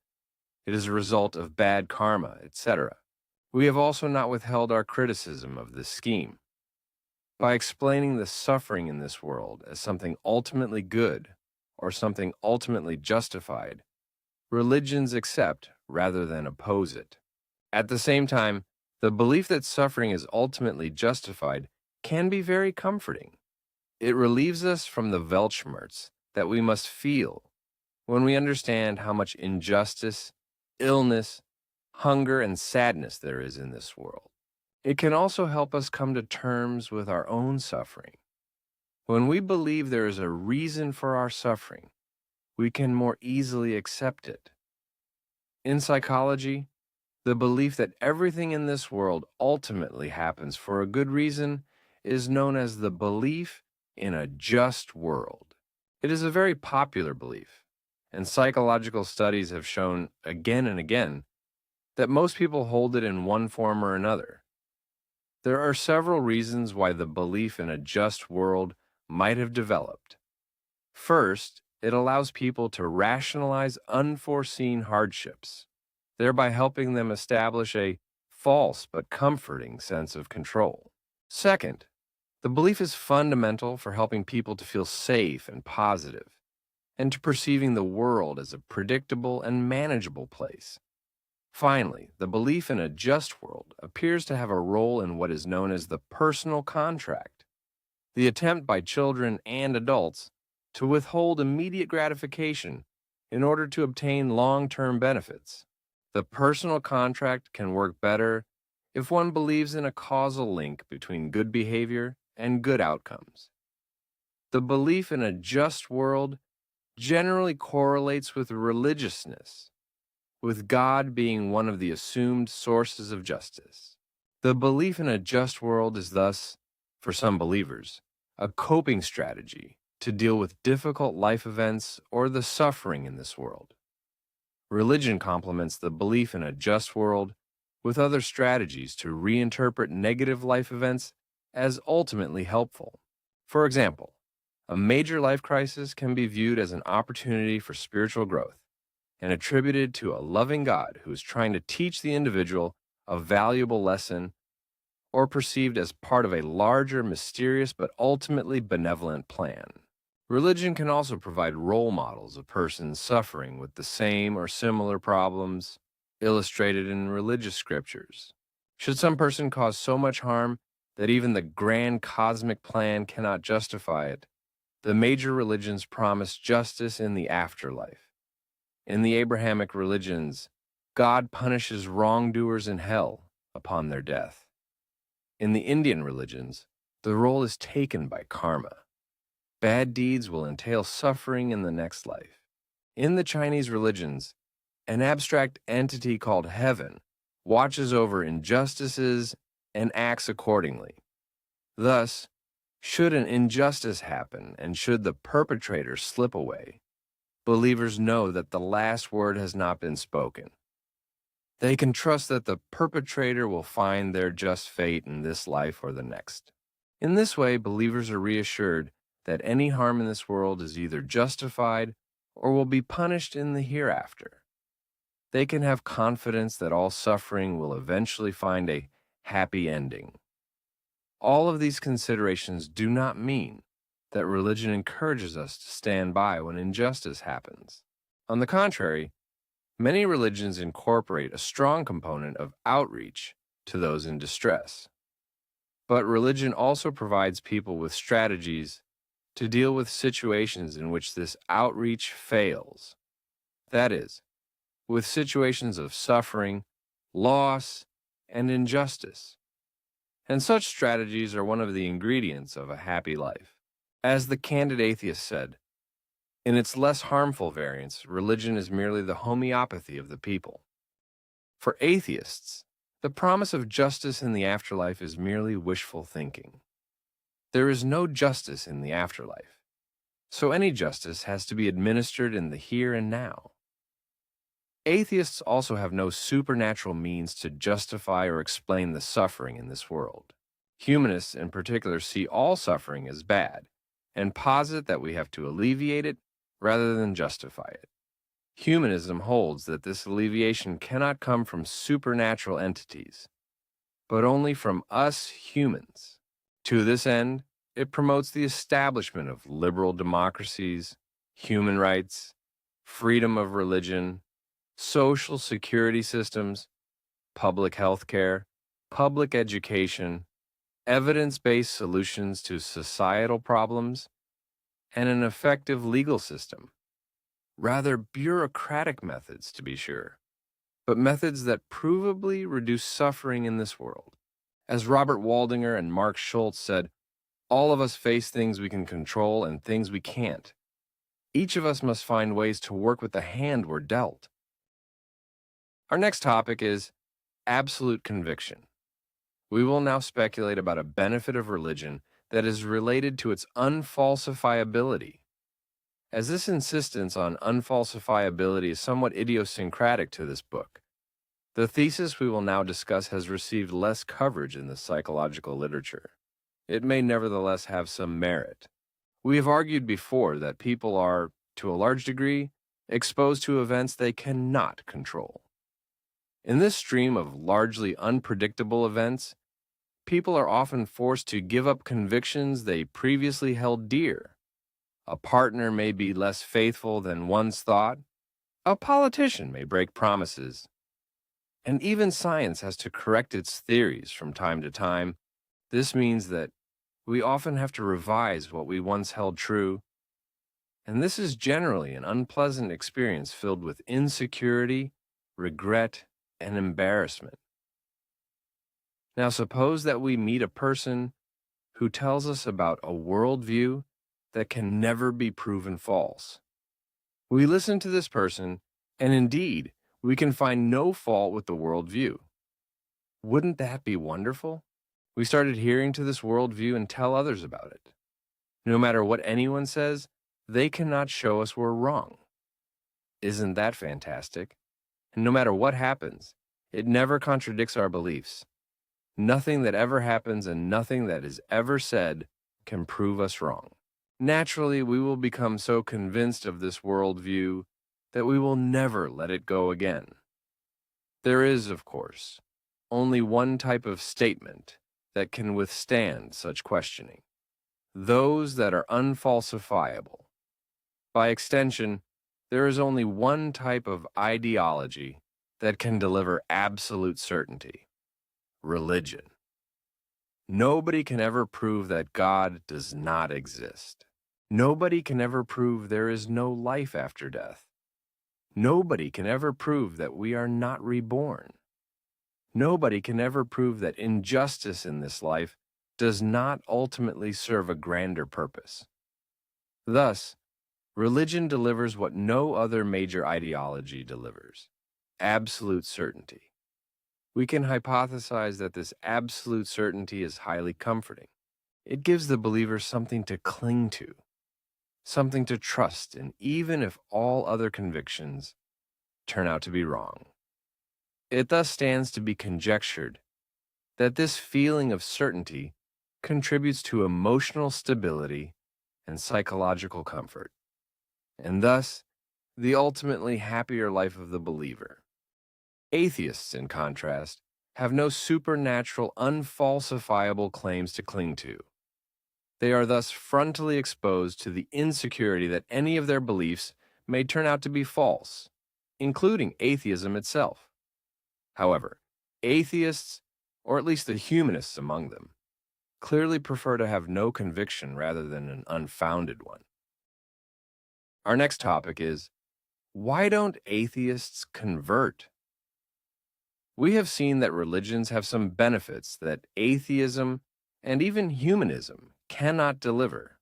It is a result of bad karma, etc. We have also not withheld our criticism of this scheme. By explaining the suffering in this world as something ultimately good or something ultimately justified, religions accept rather than oppose it. At the same time, the belief that suffering is ultimately justified can be very comforting. It relieves us from the Weltschmerz that we must feel when we understand how much injustice, illness, hunger, and sadness there is in this world. It can also help us come to terms with our own suffering. When we believe there is a reason for our suffering, we can more easily accept it. In psychology, the belief that everything in this world ultimately happens for a good reason is known as the belief in a just world. It is a very popular belief, and psychological studies have shown again and again that most people hold it in one form or another. There are several reasons why the belief in a just world might have developed. First, it allows people to rationalize unforeseen hardships, thereby helping them establish a false but comforting sense of control. Second, the belief is fundamental for helping people to feel safe and positive, and to perceiving the world as a predictable and manageable place. Finally, the belief in a just world appears to have a role in what is known as the personal contract, the attempt by children and adults to withhold immediate gratification in order to obtain long-term benefits. The personal contract can work better if one believes in a causal link between good behavior and good outcomes. The belief in a just world generally correlates with religiousness, with God being one of the assumed sources of justice. The belief in a just world is thus, for some believers, a coping strategy to deal with difficult life events or the suffering in this world. Religion complements the belief in a just world with other strategies to reinterpret negative life events as ultimately helpful. For example, a major life crisis can be viewed as an opportunity for spiritual growth and attributed to a loving God who is trying to teach the individual a valuable lesson, or perceived as part of a larger, mysterious, but ultimately benevolent plan. Religion can also provide role models of persons suffering with the same or similar problems illustrated in religious scriptures. Should some person cause so much harm that even the grand cosmic plan cannot justify it, the major religions promise justice in the afterlife. In the Abrahamic religions, God punishes wrongdoers in hell upon their death. In the Indian religions, the role is taken by karma. Bad deeds will entail suffering in the next life. In the Chinese religions, an abstract entity called heaven watches over injustices and acts accordingly. Thus, should an injustice happen and should the perpetrator slip away, believers know that the last word has not been spoken. They can trust that the perpetrator will find their just fate in this life or the next. In this way, believers are reassured that any harm in this world is either justified or will be punished in the hereafter. They can have confidence that all suffering will eventually find a happy ending. All of these considerations do not mean that religion encourages us to stand by when injustice happens. On the contrary, many religions incorporate a strong component of outreach to those in distress. But religion also provides people with strategies to deal with situations in which this outreach fails. That is, with situations of suffering, loss, and injustice. And such strategies are one of the ingredients of a happy life. As the candid atheist said, in its less harmful variants, religion is merely the homeopathy of the people. For atheists, the promise of justice in the afterlife is merely wishful thinking. There is no justice in the afterlife, so any justice has to be administered in the here and now. Atheists also have no supernatural means to justify or explain the suffering in this world. Humanists, in particular, see all suffering as bad and posit that we have to alleviate it rather than justify it. Humanism holds that this alleviation cannot come from supernatural entities, but only from us humans. To this end, it promotes the establishment of liberal democracies, human rights, freedom of religion, social security systems, public health care, public education, evidence-based solutions to societal problems, and an effective legal system. Rather bureaucratic methods, to be sure, but methods that provably reduce suffering in this world. As Robert Waldinger and Mark Schultz said, all of us face things we can control and things we can't. Each of us must find ways to work with the hand we're dealt. Our next topic is absolute conviction. We will now speculate about a benefit of religion that is related to its unfalsifiability. As this insistence on unfalsifiability is somewhat idiosyncratic to this book, the thesis we will now discuss has received less coverage in the psychological literature. It may nevertheless have some merit. We have argued before that people are, to a large degree, exposed to events they cannot control. In this stream of largely unpredictable events, people are often forced to give up convictions they previously held dear. A partner may be less faithful than once thought. A politician may break promises. And even science has to correct its theories from time to time. This means that we often have to revise what we once held true. And this is generally an unpleasant experience filled with insecurity, regret, and embarrassment. Now, suppose that we meet a person who tells us about a worldview that can never be proven false. We listen to this person, and indeed, we can find no fault with the worldview. Wouldn't that be wonderful? We start adhering to this worldview and tell others about it. No matter what anyone says, they cannot show us we're wrong. Isn't that fantastic? And no matter what happens, it never contradicts our beliefs. Nothing that ever happens and nothing that is ever said can prove us wrong. Naturally, we will become so convinced of this worldview that we will never let it go again. There is, of course, only one type of statement that can withstand such questioning: those that are unfalsifiable. By extension, there is only one type of ideology that can deliver absolute certainty: religion. Nobody can ever prove that God does not exist. Nobody can ever prove there is no life after death. Nobody can ever prove that we are not reborn. Nobody can ever prove that injustice in this life does not ultimately serve a grander purpose. Thus, religion delivers what no other major ideology delivers: absolute certainty. We can hypothesize that this absolute certainty is highly comforting. It gives the believer something to cling to, something to trust in, even if all other convictions turn out to be wrong. It thus stands to be conjectured that this feeling of certainty contributes to emotional stability and psychological comfort, and thus the ultimately happier life of the believer. Atheists, in contrast, have no supernatural, unfalsifiable claims to cling to. They are thus frontally exposed to the insecurity that any of their beliefs may turn out to be false, including atheism itself. However, atheists, or at least the humanists among them, clearly prefer to have no conviction rather than an unfounded one. Our next topic is, why don't atheists convert? We have seen that religions have some benefits that atheism and even humanism cannot deliver: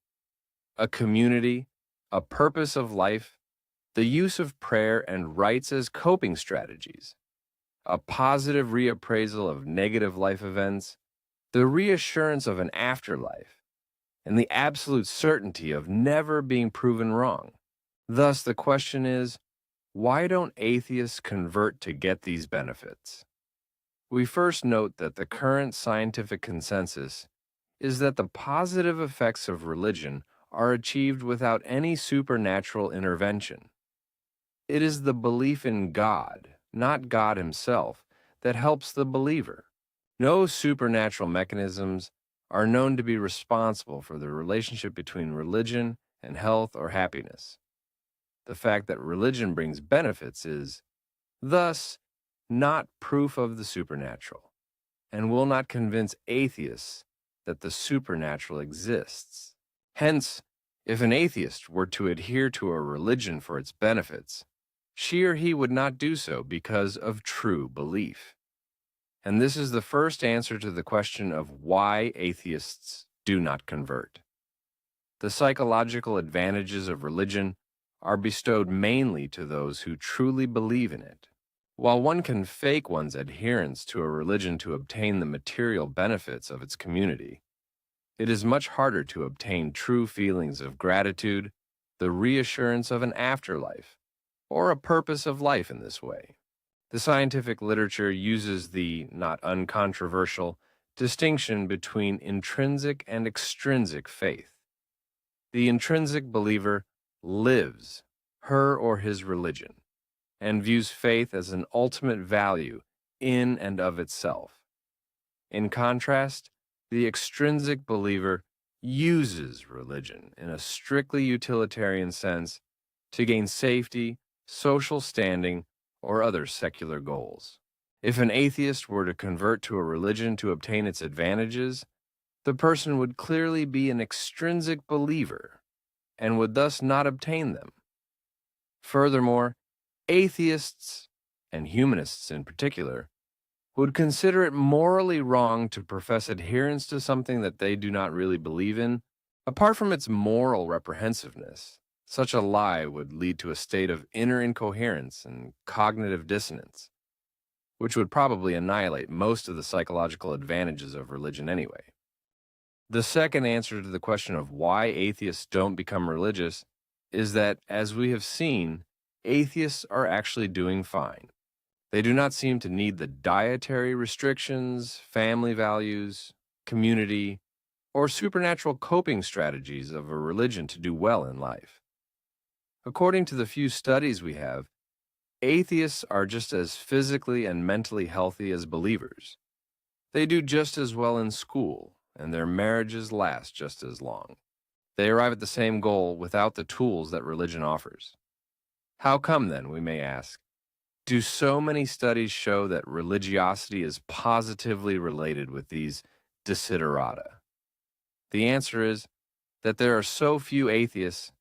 a community, a purpose of life, the use of prayer and rites as coping strategies, a positive reappraisal of negative life events, the reassurance of an afterlife, and the absolute certainty of never being proven wrong. Thus, the question is, why don't atheists convert to get these benefits? We first note that the current scientific consensus is that the positive effects of religion are achieved without any supernatural intervention. It is the belief in God, not God himself, that helps the believer. No supernatural mechanisms are known to be responsible for the relationship between religion and health or happiness. The fact that religion brings benefits is, thus, not proof of the supernatural, and will not convince atheists that the supernatural exists. Hence, if an atheist were to adhere to a religion for its benefits, she or he would not do so because of true belief. And this is the first answer to the question of why atheists do not convert. The psychological advantages of religion are bestowed mainly to those who truly believe in it. While one can fake one's adherence to a religion to obtain the material benefits of its community, it is much harder to obtain true feelings of gratitude, the reassurance of an afterlife, or a purpose of life in this way. The scientific literature uses the not uncontroversial distinction between intrinsic and extrinsic faith. The intrinsic believer lives her or his religion and views faith as an ultimate value in and of itself. In contrast, the extrinsic believer uses religion in a strictly utilitarian sense to gain safety, social standing, or other secular goals. If an atheist were to convert to a religion to obtain its advantages, the person would clearly be an extrinsic believer and would thus not obtain them. Furthermore, atheists, and humanists in particular, would consider it morally wrong to profess adherence to something that they do not really believe in. Apart from its moral reprehensiveness, such a lie would lead to a state of inner incoherence and cognitive dissonance, which would probably annihilate most of the psychological advantages of religion anyway. The second answer to the question of why atheists don't become religious is that, as we have seen, atheists are actually doing fine. They do not seem to need the dietary restrictions, family values, community, or supernatural coping strategies of a religion to do well in life. According to the few studies we have, atheists are just as physically and mentally healthy as believers. They do just as well in school, and their marriages last just as long. They arrive at the same goal without the tools that religion offers. How come, then, we may ask, do so many studies show that religiosity is positively related with these desiderata? The answer is that there are so few atheists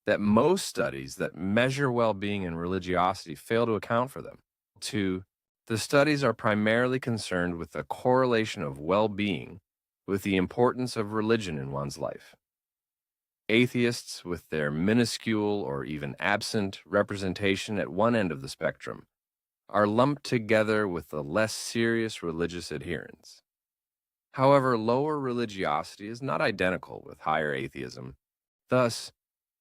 that most studies that measure well-being and religiosity fail to account for them. 2. The studies are primarily concerned with the correlation of well-being with the importance of religion in one's life. Atheists, with their minuscule or even absent representation at one end of the spectrum, are lumped together with the less serious religious adherents. However, lower religiosity is not identical with higher atheism. Thus,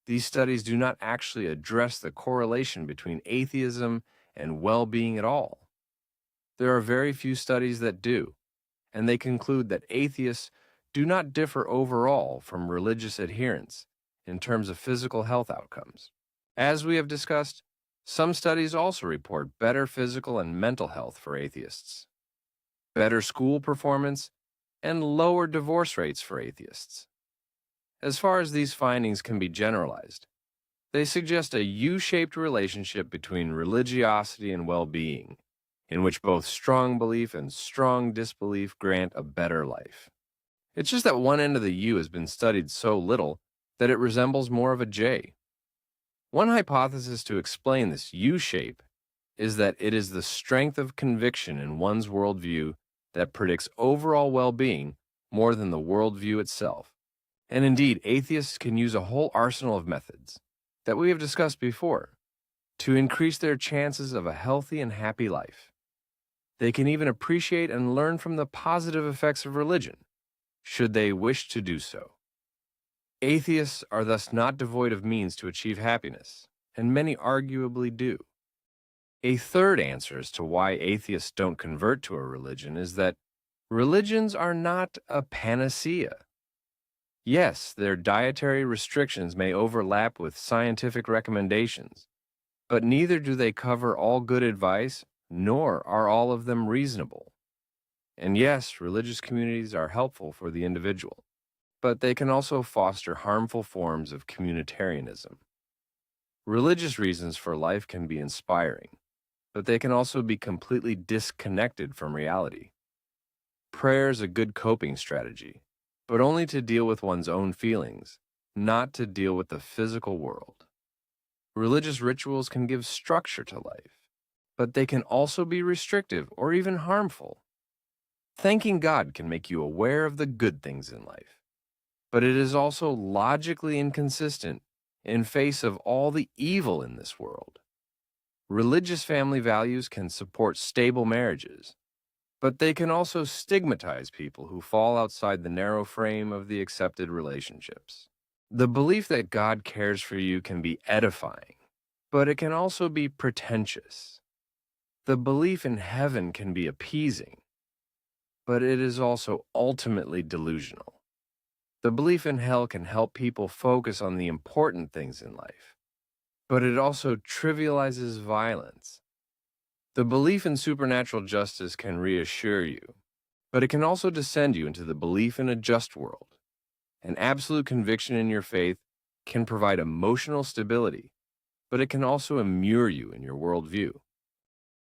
these studies do not actually address the correlation between atheism and well-being at all. There are very few studies that do, and they conclude that atheists do not differ overall from religious adherents in terms of physical health outcomes. As we have discussed, some studies also report better physical and mental health for atheists, better school performance, and lower divorce rates for atheists. As far as these findings can be generalized, they suggest a U-shaped relationship between religiosity and well-being, in which both strong belief and strong disbelief grant a better life. It's just that one end of the U has been studied so little that it resembles more of a J. One hypothesis to explain this U-shape is that it is the strength of conviction in one's worldview that predicts overall well-being more than the worldview itself. And indeed, atheists can use a whole arsenal of methods that we have discussed before to increase their chances of a healthy and happy life. They can even appreciate and learn from the positive effects of religion, should they wish to do so. Atheists are thus not devoid of means to achieve happiness, and many arguably do. A third answer as to why atheists don't convert to a religion is that religions are not a panacea. Yes, their dietary restrictions may overlap with scientific recommendations, but neither do they cover all good advice, nor are all of them reasonable. And yes, religious communities are helpful for the individual, but they can also foster harmful forms of communitarianism. Religious reasons for life can be inspiring, but they can also be completely disconnected from reality. Prayer is a good coping strategy, but only to deal with one's own feelings, not to deal with the physical world. Religious rituals can give structure to life, but they can also be restrictive or even harmful. Thanking God can make you aware of the good things in life, but it is also logically inconsistent in face of all the evil in this world. Religious family values can support stable marriages, but they can also stigmatize people who fall outside the narrow frame of the accepted relationships. The belief that God cares for you can be edifying, but it can also be pretentious. The belief in heaven can be appeasing, but it is also ultimately delusional. The belief in hell can help people focus on the important things in life, but it also trivializes violence. The belief in supernatural justice can reassure you, but it can also descend you into the belief in a just world. An absolute conviction in your faith can provide emotional stability, but it can also immure you in your worldview.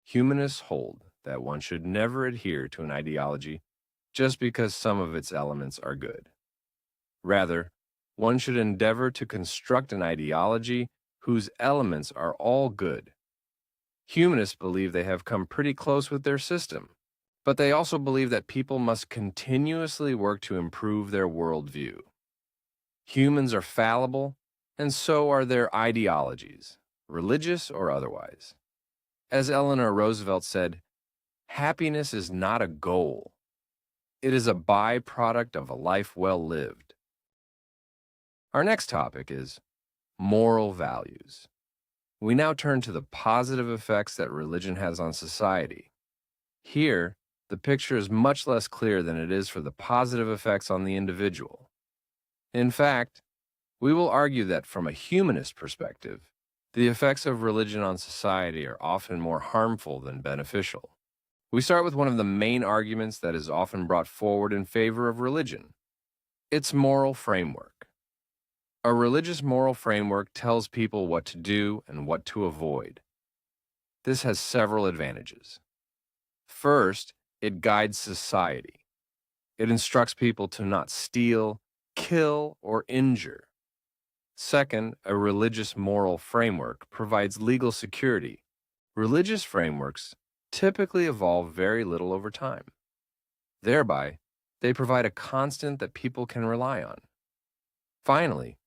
Humanists hold that one should never adhere to an ideology just because some of its elements are good. Rather, one should endeavor to construct an ideology whose elements are all good. Humanists believe they have come pretty close with their system, but they also believe that people must continuously work to improve their worldview. Humans are fallible, and so are their ideologies, religious or otherwise. As Eleanor Roosevelt said, happiness is not a goal. It is a byproduct of a life well lived. Our next topic is moral values. We now turn to the positive effects that religion has on society. Here, the picture is much less clear than it is for the positive effects on the individual. In fact, we will argue that from a humanist perspective, the effects of religion on society are often more harmful than beneficial. We start with one of the main arguments that is often brought forward in favor of religion: its moral framework. A religious moral framework tells people what to do and what to avoid. This has several advantages. First, it guides society. It instructs people to not steal, kill, or injure. Second, a religious moral framework provides legal security. Religious frameworks typically evolve very little over time. Thereby, they provide a constant that people can rely on. Finally,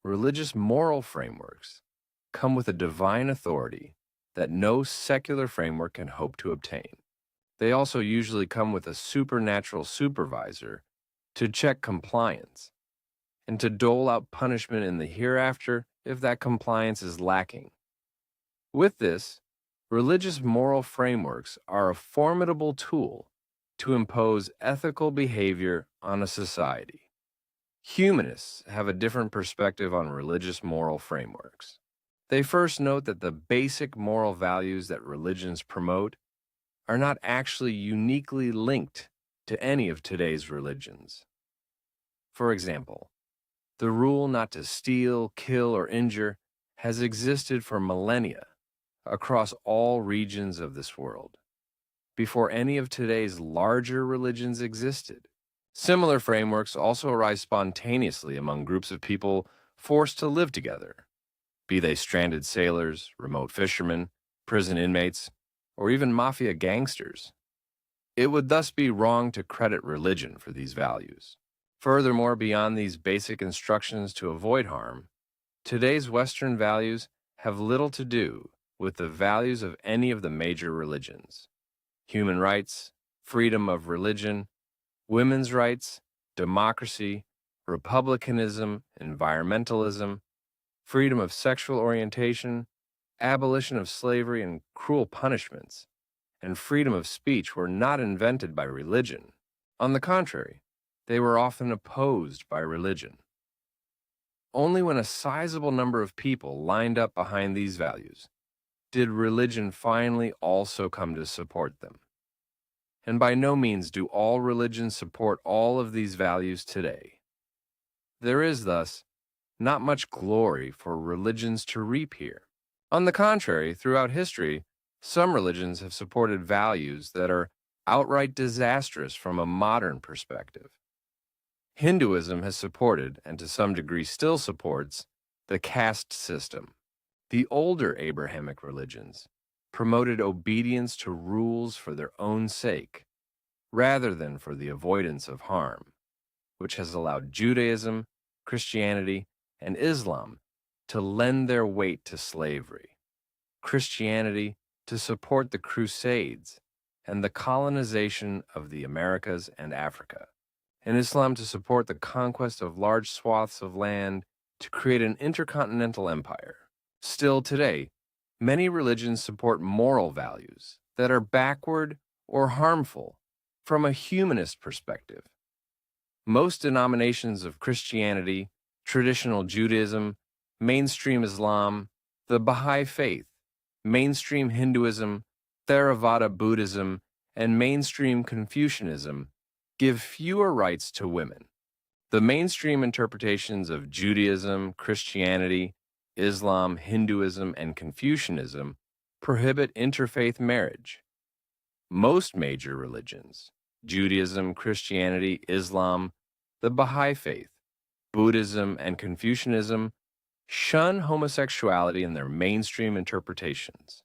religious moral frameworks come with a divine authority that no secular framework can hope to obtain. They also usually come with a supernatural supervisor to check compliance and to dole out punishment in the hereafter if that compliance is lacking. With this, religious moral frameworks are a formidable tool to impose ethical behavior on a society. Humanists have a different perspective on religious moral frameworks. They first note that the basic moral values that religions promote are not actually uniquely linked to any of today's religions. For example, the rule not to steal, kill, or injure has existed for millennia across all regions of this world, before any of today's larger religions existed. Similar frameworks also arise spontaneously among groups of people forced to live together, be they stranded sailors, remote fishermen, prison inmates, or even mafia gangsters. It would thus be wrong to credit religion for these values. Furthermore, beyond these basic instructions to avoid harm, today's Western values have little to do with the values of any of the major religions. Human rights, freedom of religion, women's rights, democracy, republicanism, environmentalism, freedom of sexual orientation, abolition of slavery and cruel punishments, and freedom of speech were not invented by religion. On the contrary, they were often opposed by religion. Only when a sizable number of people lined up behind these values did religion finally also come to support them. And by no means do all religions support all of these values today. There is, thus, not much glory for religions to reap here. On the contrary, throughout history, some religions have supported values that are outright disastrous from a modern perspective. Hinduism has supported, and to some degree still supports, the caste system. The older Abrahamic religions promoted obedience to rules for their own sake, rather than for the avoidance of harm, which has allowed Judaism, Christianity, and Islam to lend their weight to slavery, Christianity to support the Crusades and the colonization of the Americas and Africa, and Islam to support the conquest of large swaths of land to create an intercontinental empire. Still today, many religions support moral values that are backward or harmful from a humanist perspective. Most denominations of Christianity, traditional Judaism, mainstream Islam, the Baha'i Faith, mainstream Hinduism, Theravada Buddhism, and mainstream Confucianism give fewer rights to women. The mainstream interpretations of Judaism, Christianity, Islam, Hinduism, and Confucianism prohibit interfaith marriage. Most major religions, Judaism, Christianity, Islam, the Baha'i Faith, Buddhism, and Confucianism, shun homosexuality in their mainstream interpretations.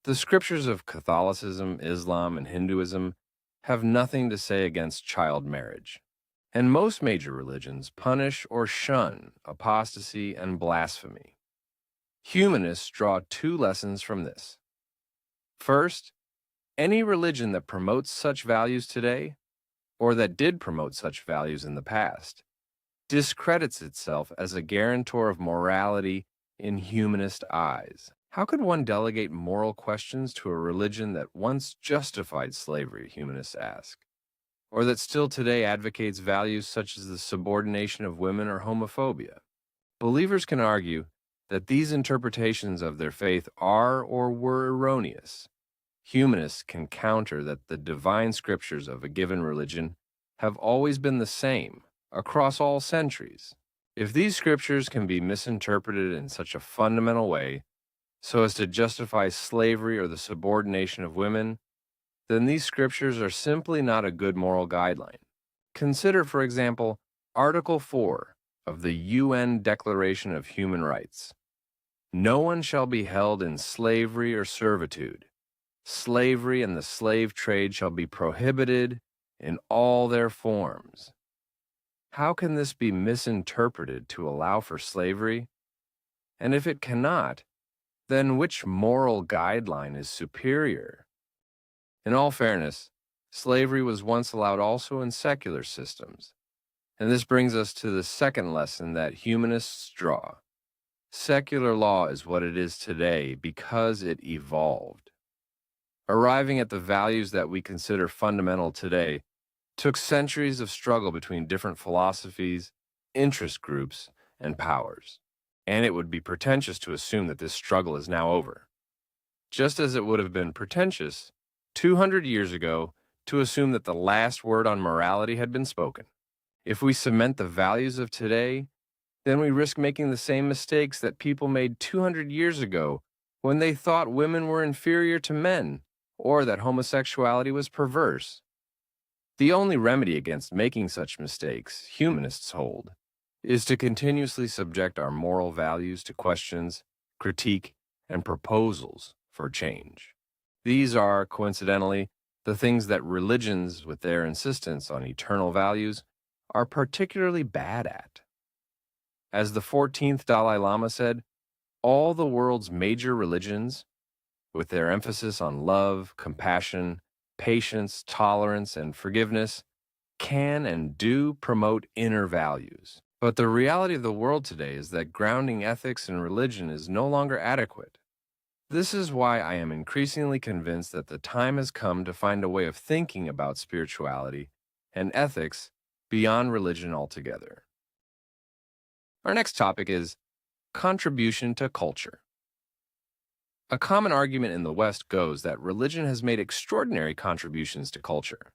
The scriptures of Catholicism, Islam, and Hinduism have nothing to say against child marriage, and most major religions punish or shun apostasy and blasphemy. Humanists draw two lessons from this. First, any religion that promotes such values today, or that did promote such values in the past, discredits itself as a guarantor of morality in humanist eyes. How could one delegate moral questions to a religion that once justified slavery, humanists ask, or that still today advocates values such as the subordination of women or homophobia? Believers can argue that these interpretations of their faith are or were erroneous. Humanists can counter that the divine scriptures of a given religion have always been the same across all centuries. If these scriptures can be misinterpreted in such a fundamental way so as to justify slavery or the subordination of women, then these scriptures are simply not a good moral guideline. Consider, for example, Article 4 of the UN Declaration of Human Rights. No one shall be held in slavery or servitude. Slavery and the slave trade shall be prohibited in all their forms. How can this be misinterpreted to allow for slavery? And if it cannot, then which moral guideline is superior? In all fairness, slavery was once allowed also in secular systems. And this brings us to the second lesson that humanists draw. Secular law is what it is today because it evolved. Arriving at the values that we consider fundamental today took centuries of struggle between different philosophies, interest groups, and powers. And it would be pretentious to assume that this struggle is now over. Just as it would have been pretentious 200 years ago to assume that the last word on morality had been spoken. If we cement the values of today, then we risk making the same mistakes that people made 200 years ago when they thought women were inferior to men or that homosexuality was perverse. The only remedy against making such mistakes, humanists hold, is to continuously subject our moral values to questions, critique, and proposals for change. These are, coincidentally, the things that religions, with their insistence on eternal values, are particularly bad at. As the 14th Dalai Lama said, all the world's major religions, with their emphasis on love, compassion, patience, tolerance, and forgiveness, can and do promote inner values. But the reality of the world today is that grounding ethics in religion is no longer adequate. This is why I am increasingly convinced that the time has come to find a way of thinking about spirituality and ethics beyond religion altogether. Our next topic is contribution to culture. A common argument in the West goes that religion has made extraordinary contributions to culture.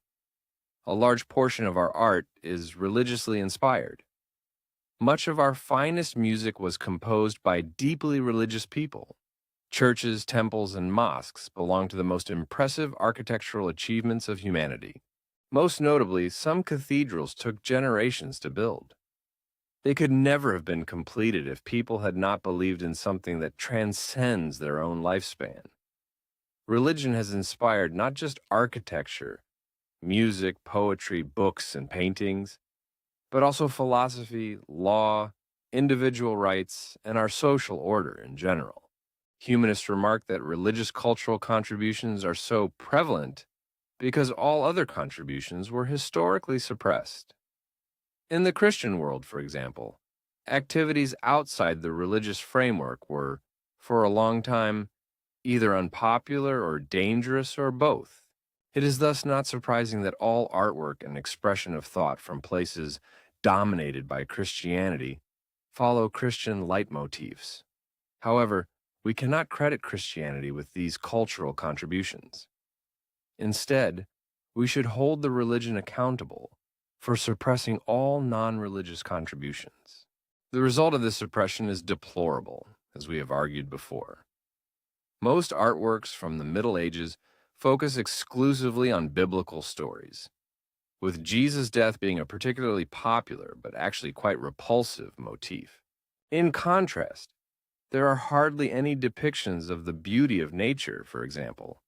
A large portion of our art is religiously inspired. Much of our finest music was composed by deeply religious people. Churches, temples, and mosques belong to the most impressive architectural achievements of humanity. Most notably, some cathedrals took generations to build. They could never have been completed if people had not believed in something that transcends their own lifespan. Religion has inspired not just architecture, music, poetry, books, and paintings, but also philosophy, law, individual rights, and our social order in general. Humanists remark that religious cultural contributions are so prevalent because all other contributions were historically suppressed. In the Christian world, for example, activities outside the religious framework were, for a long time, either unpopular or dangerous or both. It is thus not surprising that all artwork and expression of thought from places dominated by Christianity follow Christian leitmotifs. However, we cannot credit Christianity with these cultural contributions. Instead, we should hold the religion accountable for suppressing all non-religious contributions. The result of this suppression is deplorable, as we have argued before. Most artworks from the Middle Ages focus exclusively on biblical stories, with Jesus' death being a particularly popular but actually quite repulsive motif. In contrast, there are hardly any depictions of the beauty of nature, for example,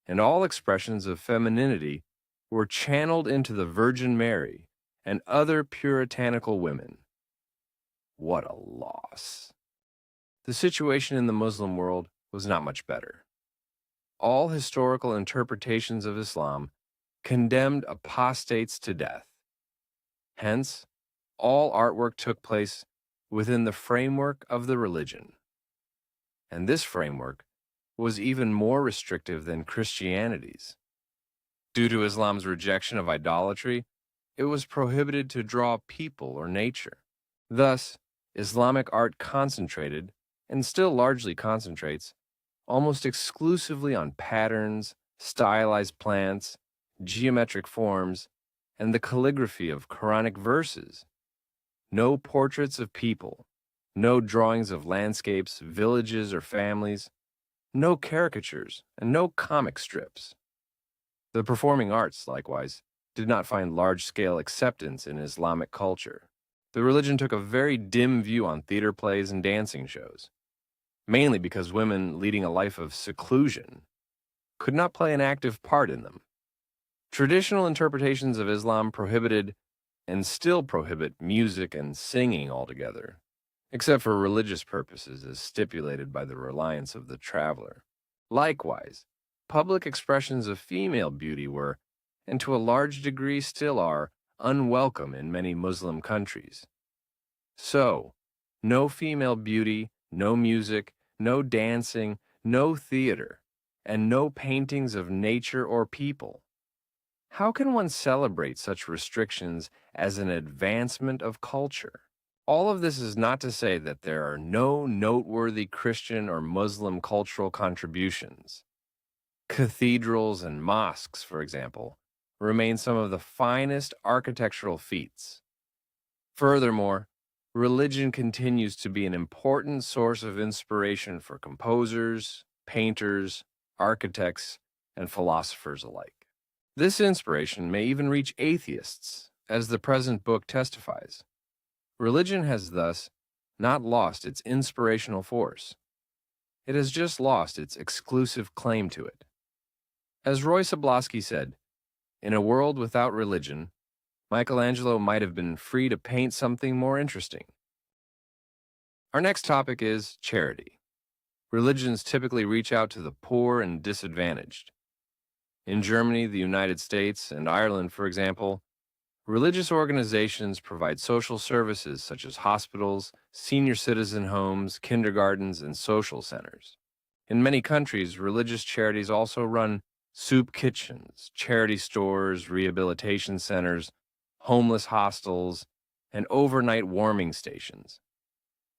and all expressions of femininity were channeled into the Virgin Mary and other puritanical women. What a loss. The situation in the Muslim world was not much better. All historical interpretations of Islam condemned apostates to death. Hence, all artwork took place within the framework of the religion. And this framework was even more restrictive than Christianity's. Due to Islam's rejection of idolatry, it was prohibited to draw people or nature. Thus, Islamic art concentrated, and still largely concentrates, almost exclusively on patterns, stylized plants, geometric forms, and the calligraphy of Quranic verses. No portraits of people, no drawings of landscapes, villages, or families, no caricatures, and no comic strips. The performing arts, likewise, did not find large-scale acceptance in Islamic culture. The religion took a very dim view on theater plays and dancing shows, mainly because women leading a life of seclusion could not play an active part in them. Traditional interpretations of Islam prohibited and still prohibit music and singing altogether, except for religious purposes as stipulated by the reliance of the traveler. Likewise, public expressions of female beauty were, and to a large degree still are, unwelcome in many Muslim countries. So, no female beauty, no music, no dancing, no theater, and no paintings of nature or people. How can one celebrate such restrictions as an advancement of culture? All of this is not to say that there are no noteworthy Christian or Muslim cultural contributions. Cathedrals and mosques, for example, remain some of the finest architectural feats. Furthermore, religion continues to be an important source of inspiration for composers, painters, architects, and philosophers alike. This inspiration may even reach atheists, as the present book testifies. Religion has thus not lost its inspirational force. It has just lost its exclusive claim to it. As Roy Soblowski said, in a world without religion, Michelangelo might have been free to paint something more interesting. Our next topic is charity. Religions typically reach out to the poor and disadvantaged. In Germany, the United States, and Ireland, for example, religious organizations provide social services such as hospitals, senior citizen homes, kindergartens, and social centers. In many countries, religious charities also run soup kitchens, charity stores, rehabilitation centers, homeless hostels, and overnight warming stations.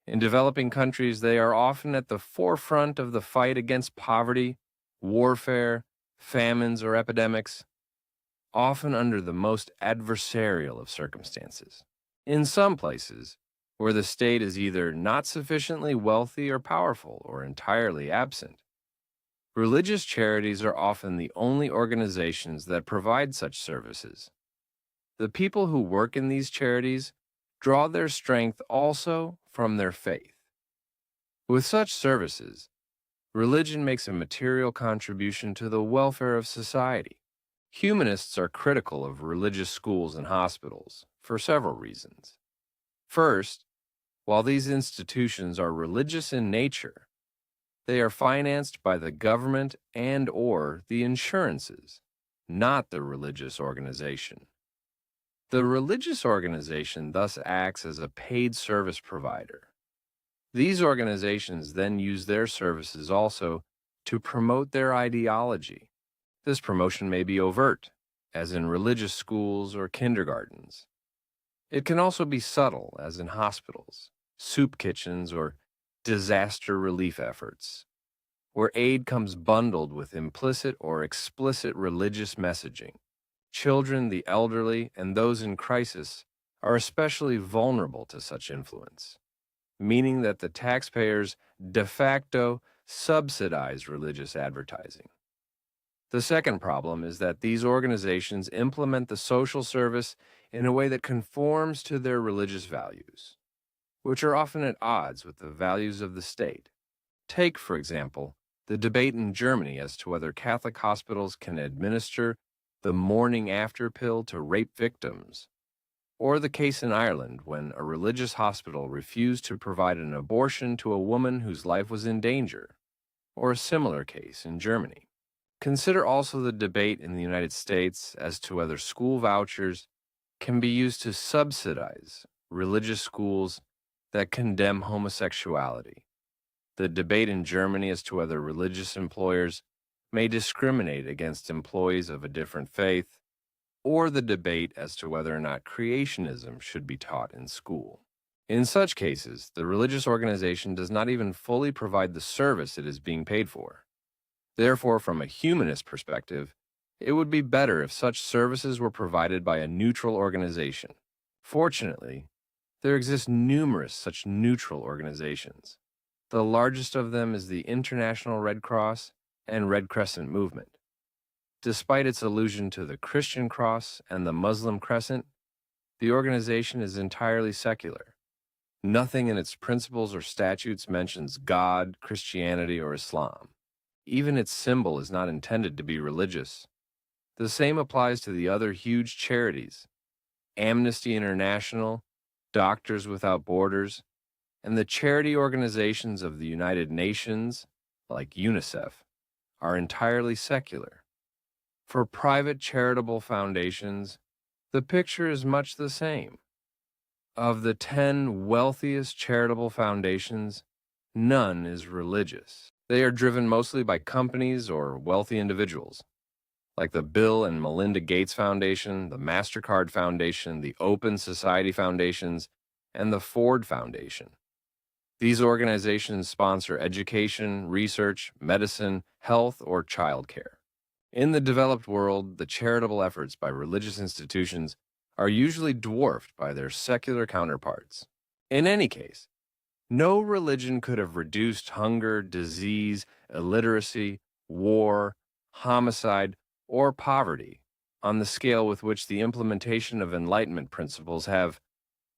In developing countries, they are often at the forefront of the fight against poverty, warfare, famines, or epidemics, often under the most adversarial of circumstances. In some places, where the state is either not sufficiently wealthy or powerful or entirely absent, religious charities are often the only organizations that provide such services. The people who work in these charities draw their strength also from their faith. With such services, religion makes a material contribution to the welfare of society. Humanists are critical of religious schools and hospitals for several reasons. First, while these institutions are religious in nature, they are financed by the government and/or the insurances, not the religious organization. The religious organization thus acts as a paid service provider. These organizations then use their services also to promote their ideology. This promotion may be overt, as in religious schools or kindergartens. It can also be subtle, as in hospitals, soup kitchens, or disaster relief efforts, where aid comes bundled with implicit or explicit religious messaging. Children, the elderly, and those in crisis are especially vulnerable to such influence, meaning that the taxpayers de facto subsidize religious advertising. The second problem is that these organizations implement the social service in a way that conforms to their religious values, which are often at odds with the values of the state. Take, for example, the debate in Germany as to whether Catholic hospitals can administer the morning after pill to rape victims, or the case in Ireland when a religious hospital refused to provide an abortion to a woman whose life was in danger, or a similar case in Germany. Consider also the debate in the United States as to whether school vouchers can be used to subsidize religious schools that condemn homosexuality. The debate in Germany as to whether religious employers may discriminate against employees of a different faith, or the debate as to whether or not creationism should be taught in school. In such cases, the religious organization does not even fully provide the service it is being paid for. Therefore, from a humanist perspective, it would be better if such services were provided by a neutral organization. Fortunately, there exist numerous such neutral organizations. The largest of them is the International Red Cross and Red Crescent movement. Despite its allusion to the Christian cross and the Muslim crescent, the organization is entirely secular. Nothing in its principles or statutes mentions God, Christianity, or Islam. Even its symbol is not intended to be religious. The same applies to the other huge charities, Amnesty International, Doctors Without Borders, and the charity organizations of the United Nations, like UNICEF, are entirely secular. For private charitable foundations, the picture is much the same. Of the 10 wealthiest charitable foundations, none is religious. They are driven mostly by companies or wealthy individuals, like the Bill and Melinda Gates Foundation, the MasterCard Foundation, the Open Society Foundations, and the Ford Foundation. These organizations sponsor education, research, medicine, health, or childcare. In the developed world, the charitable efforts by religious institutions are usually dwarfed by their secular counterparts. In any case, no religion could have reduced hunger, disease, illiteracy, war, homicide, or poverty on the scale with which the implementation of Enlightenment principles have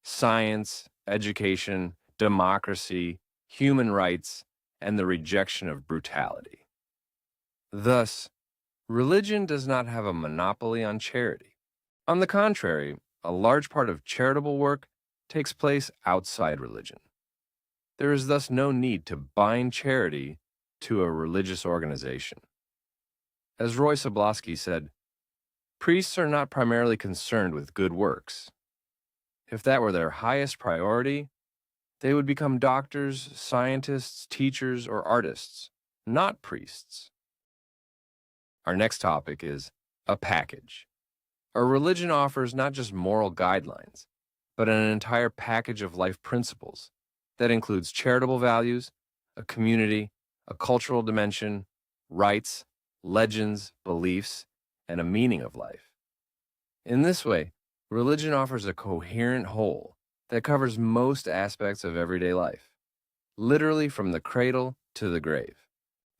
science, education, democracy, human rights, and the rejection of brutality. Thus, religion does not have a monopoly on charity. On the contrary, a large part of charitable work takes place outside religion. There is thus no need to bind charity to a religious organization. As Roy Soblowski said, priests are not primarily concerned with good works. If that were their highest priority, they would become doctors, scientists, teachers, or artists, not priests. Our next topic is a package. A religion offers not just moral guidelines, but an entire package of life principles that includes charitable values, a community, a cultural dimension, rights, legends, beliefs, and a meaning of life. In this way, religion offers a coherent whole that covers most aspects of everyday life, literally from the cradle to the grave.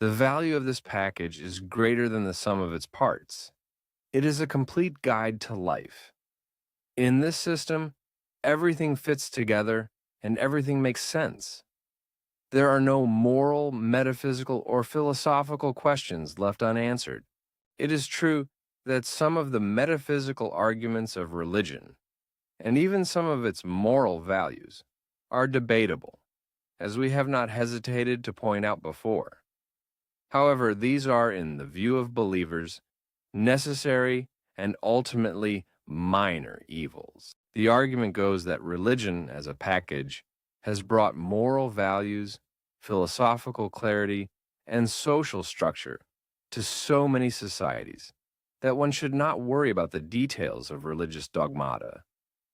The value of this package is greater than the sum of its parts. It is a complete guide to life. In this system, everything fits together and everything makes sense. There are no moral, metaphysical, or philosophical questions left unanswered. It is true that some of the metaphysical arguments of religion, and even some of its moral values, are debatable, as we have not hesitated to point out before. However, these are, in the view of believers, necessary and ultimately minor evils. The argument goes that religion, as a package, has brought moral values, philosophical clarity, and social structure to so many societies that one should not worry about the details of religious dogmata,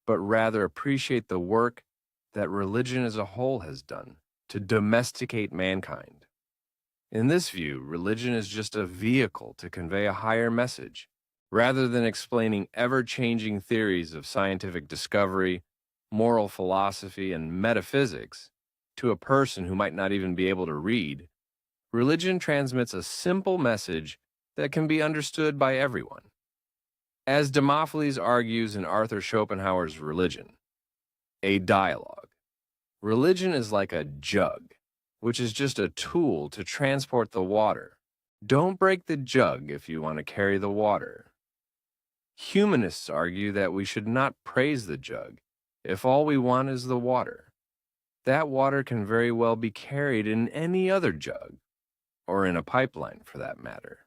but rather appreciate the work that religion as a whole has done to domesticate mankind. In this view, religion is just a vehicle to convey a higher message, rather than explaining ever-changing theories of scientific discovery, moral philosophy, and metaphysics to a person who might not even be able to read. Religion transmits a simple message that can be understood by everyone. As Demophiles argues in Arthur Schopenhauer's Religion, a dialogue, religion is like a jug, which is just a tool to transport the water. Don't break the jug if you want to carry the water. Humanists argue that we should not praise the jug if all we want is the water. That water can very well be carried in any other jug, or in a pipeline for that matter.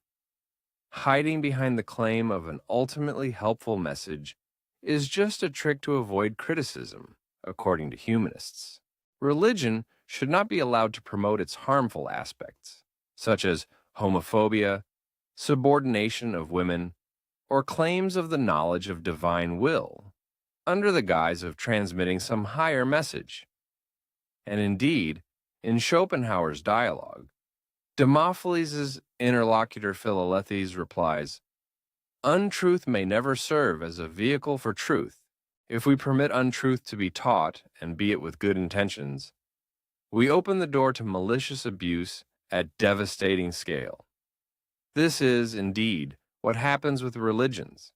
Hiding behind the claim of an ultimately helpful message is just a trick to avoid criticism, according to humanists. Religion should not be allowed to promote its harmful aspects, such as homophobia, subordination of women, or claims of the knowledge of divine will, under the guise of transmitting some higher message. And indeed, in Schopenhauer's dialogue, Demophiles' interlocutor Philalethes replies, "Untruth may never serve as a vehicle for truth. If we permit untruth to be taught, and be it with good intentions, we open the door to malicious abuse at devastating scale. This is, indeed, what happens with religions.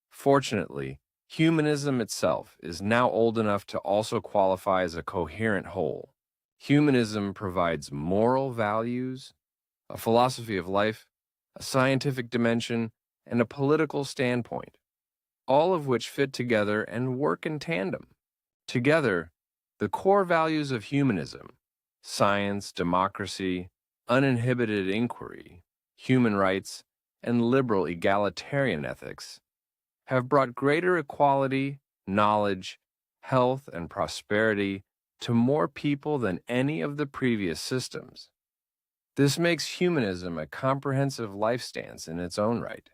Fortunately, humanism itself is now old enough to also qualify as a coherent whole. Humanism provides moral values, a philosophy of life, a scientific dimension, and a political standpoint, all of which fit together and work in tandem. Together, the core values of humanism, science, democracy, uninhibited inquiry, human rights, and liberal egalitarian ethics, have brought greater equality, knowledge, health, and prosperity to more people than any of the previous systems. This makes humanism a comprehensive life stance in its own right.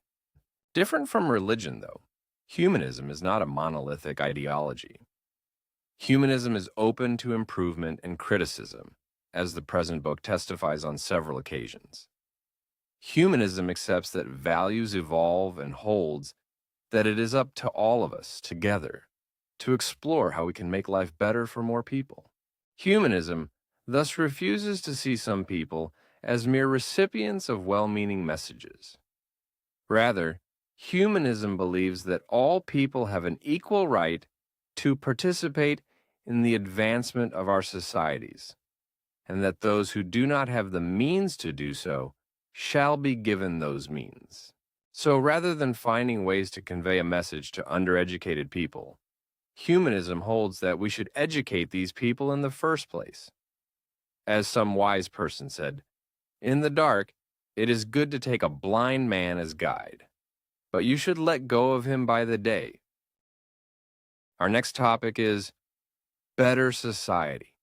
Different from religion, though, humanism is not a monolithic ideology. Humanism is open to improvement and criticism, as the present book testifies on several occasions. Humanism accepts that values evolve and holds that it is up to all of us together to explore how we can make life better for more people. Humanism thus refuses to see some people as mere recipients of well-meaning messages. Rather, humanism believes that all people have an equal right to participate in the advancement of our societies, and that those who do not have the means to do so shall be given those means. So rather than finding ways to convey a message to undereducated people, humanism holds that we should educate these people in the first place. As some wise person said, "In the dark, it is good to take a blind man as guide, but you should let go of him by the day." Our next topic is better society.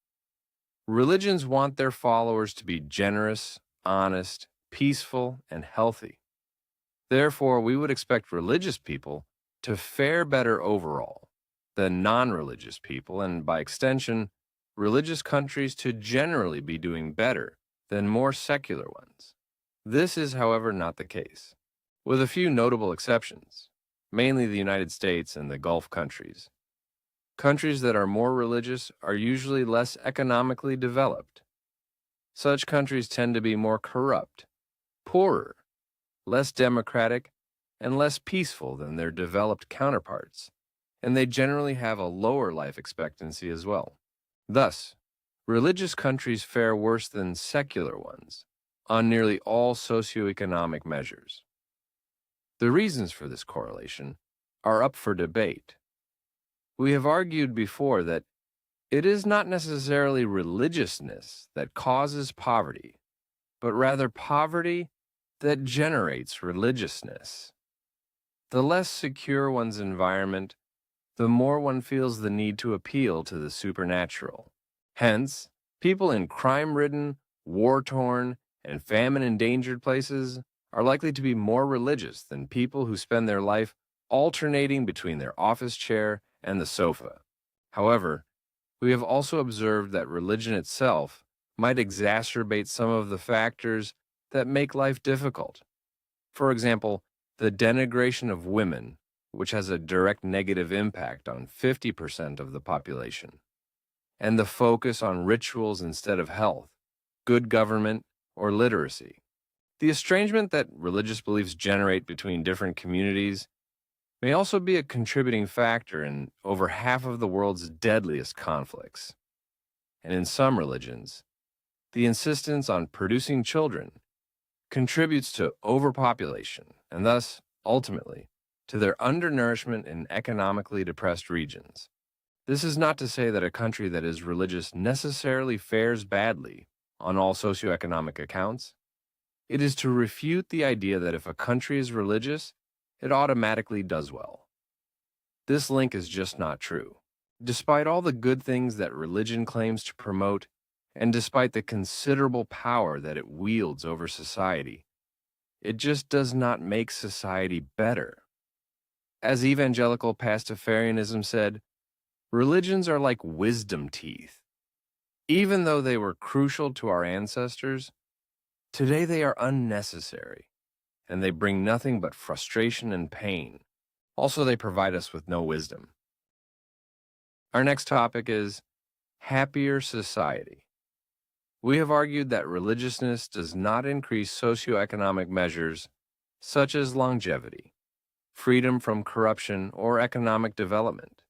Religions want their followers to be generous, honest, peaceful, and healthy. Therefore, we would expect religious people to fare better overall than non-religious people, and by extension, religious countries to generally be doing better than more secular ones. This is, however, not the case, with a few notable exceptions, mainly the United States and the Gulf countries. Countries that are more religious are usually less economically developed. Such countries tend to be more corrupt, poorer, less democratic, and less peaceful than their developed counterparts, and they generally have a lower life expectancy as well. Thus, religious countries fare worse than secular ones on nearly all socioeconomic measures. The reasons for this correlation are up for debate. We have argued before that it is not necessarily religiousness that causes poverty, but rather poverty that generates religiousness. The less secure one's environment, the more one feels the need to appeal to the supernatural. Hence, people in crime-ridden, war-torn, and famine-endangered places are likely to be more religious than people who spend their life alternating between their office chair and the sofa. However, we have also observed that religion itself might exacerbate some of the factors that make life difficult. For example, the denigration of women, which has a direct negative impact on 50% of the population, and the focus on rituals instead of health, good government, or literacy. The estrangement that religious beliefs generate between different communities may also be a contributing factor in over half of the world's deadliest conflicts. And in some religions, the insistence on producing children contributes to overpopulation and thus, ultimately, to their undernourishment in economically depressed regions. This is not to say that a country that is religious necessarily fares badly on all socioeconomic accounts. It is to refute the idea that if a country is religious, it automatically does well. This link is just not true. Despite all the good things that religion claims to promote, and despite the considerable power that it wields over society, it just does not make society better. As evangelical Pastafarianism said, religions are like wisdom teeth. Even though they were crucial to our ancestors, today they are unnecessary, and they bring nothing but frustration and pain. Also, they provide us with no wisdom. Our next topic is happier society. We have argued that religiousness does not increase socioeconomic measures such as longevity, freedom from corruption, or economic development.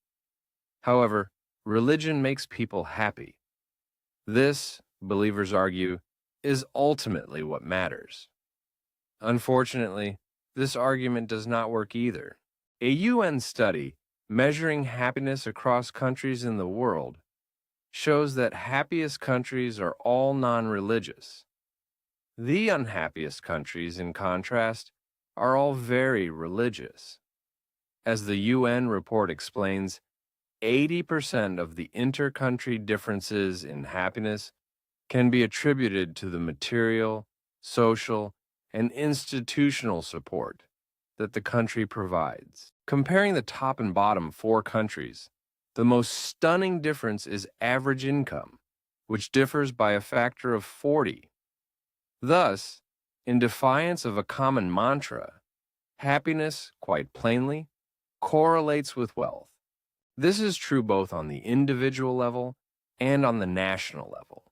However, religion makes people happy. This, believers argue, is ultimately what matters. Unfortunately, this argument does not work either. A UN study measuring happiness across countries in the world shows that happiest countries are all non-religious. The unhappiest countries, in contrast, are all very religious. As the UN report explains, 80% of the inter-country differences in happiness can be attributed to the material, social, and institutional support that the country provides. Comparing the top and bottom four countries, the most stunning difference is average income, which differs by a factor of 40. Thus, in defiance of a common mantra, happiness, quite plainly, correlates with wealth. This is true both on the individual level and on the national level.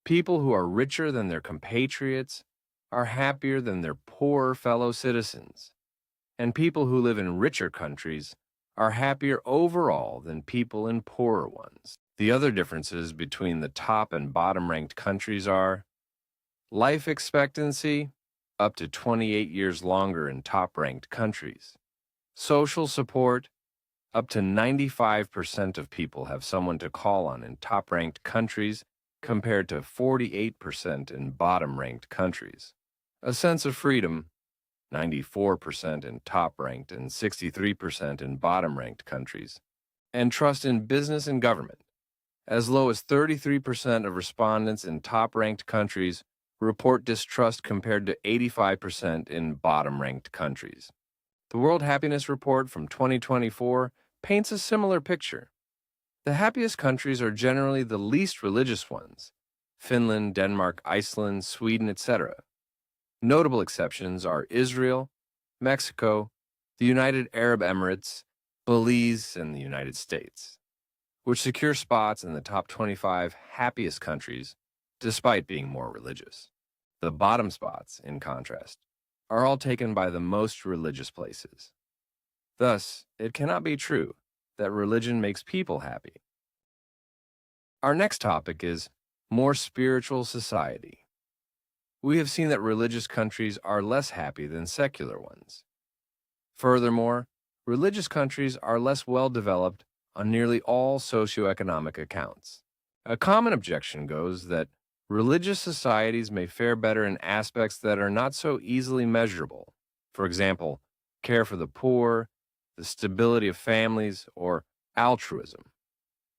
People who are richer than their compatriots are happier than their poorer fellow citizens, and people who live in richer countries are happier overall than people in poorer ones. The other differences between the top and bottom-ranked countries are life expectancy, up to 28 years longer in top-ranked countries. Social support, up to 95% of people have someone to call on in top-ranked countries compared to 48% in bottom-ranked countries. A sense of freedom, 94% in top-ranked and 63% in bottom-ranked countries. And trust in business and government. As low as 33% of respondents in top-ranked countries report distrust compared to 85% in bottom-ranked countries. The World Happiness Report from 2024 paints a similar picture. The happiest countries are generally the least religious ones: Finland, Denmark, Iceland, Sweden, etc. Notable exceptions are Israel, Mexico, the United Arab Emirates, Belize, and the United States, which secure spots in the top 25 happiest countries despite being more religious. The bottom spots, in contrast, are all taken by the most religious places. Thus, it cannot be true that religion makes people happy. Our next topic is more spiritual society. We have seen that religious countries are less happy than secular ones. Furthermore, religious countries are less well developed on nearly all socioeconomic accounts. A common objection goes that religious societies may fare better in aspects that are not so easily measurable. For example, care for the poor, the stability of families, or altruism.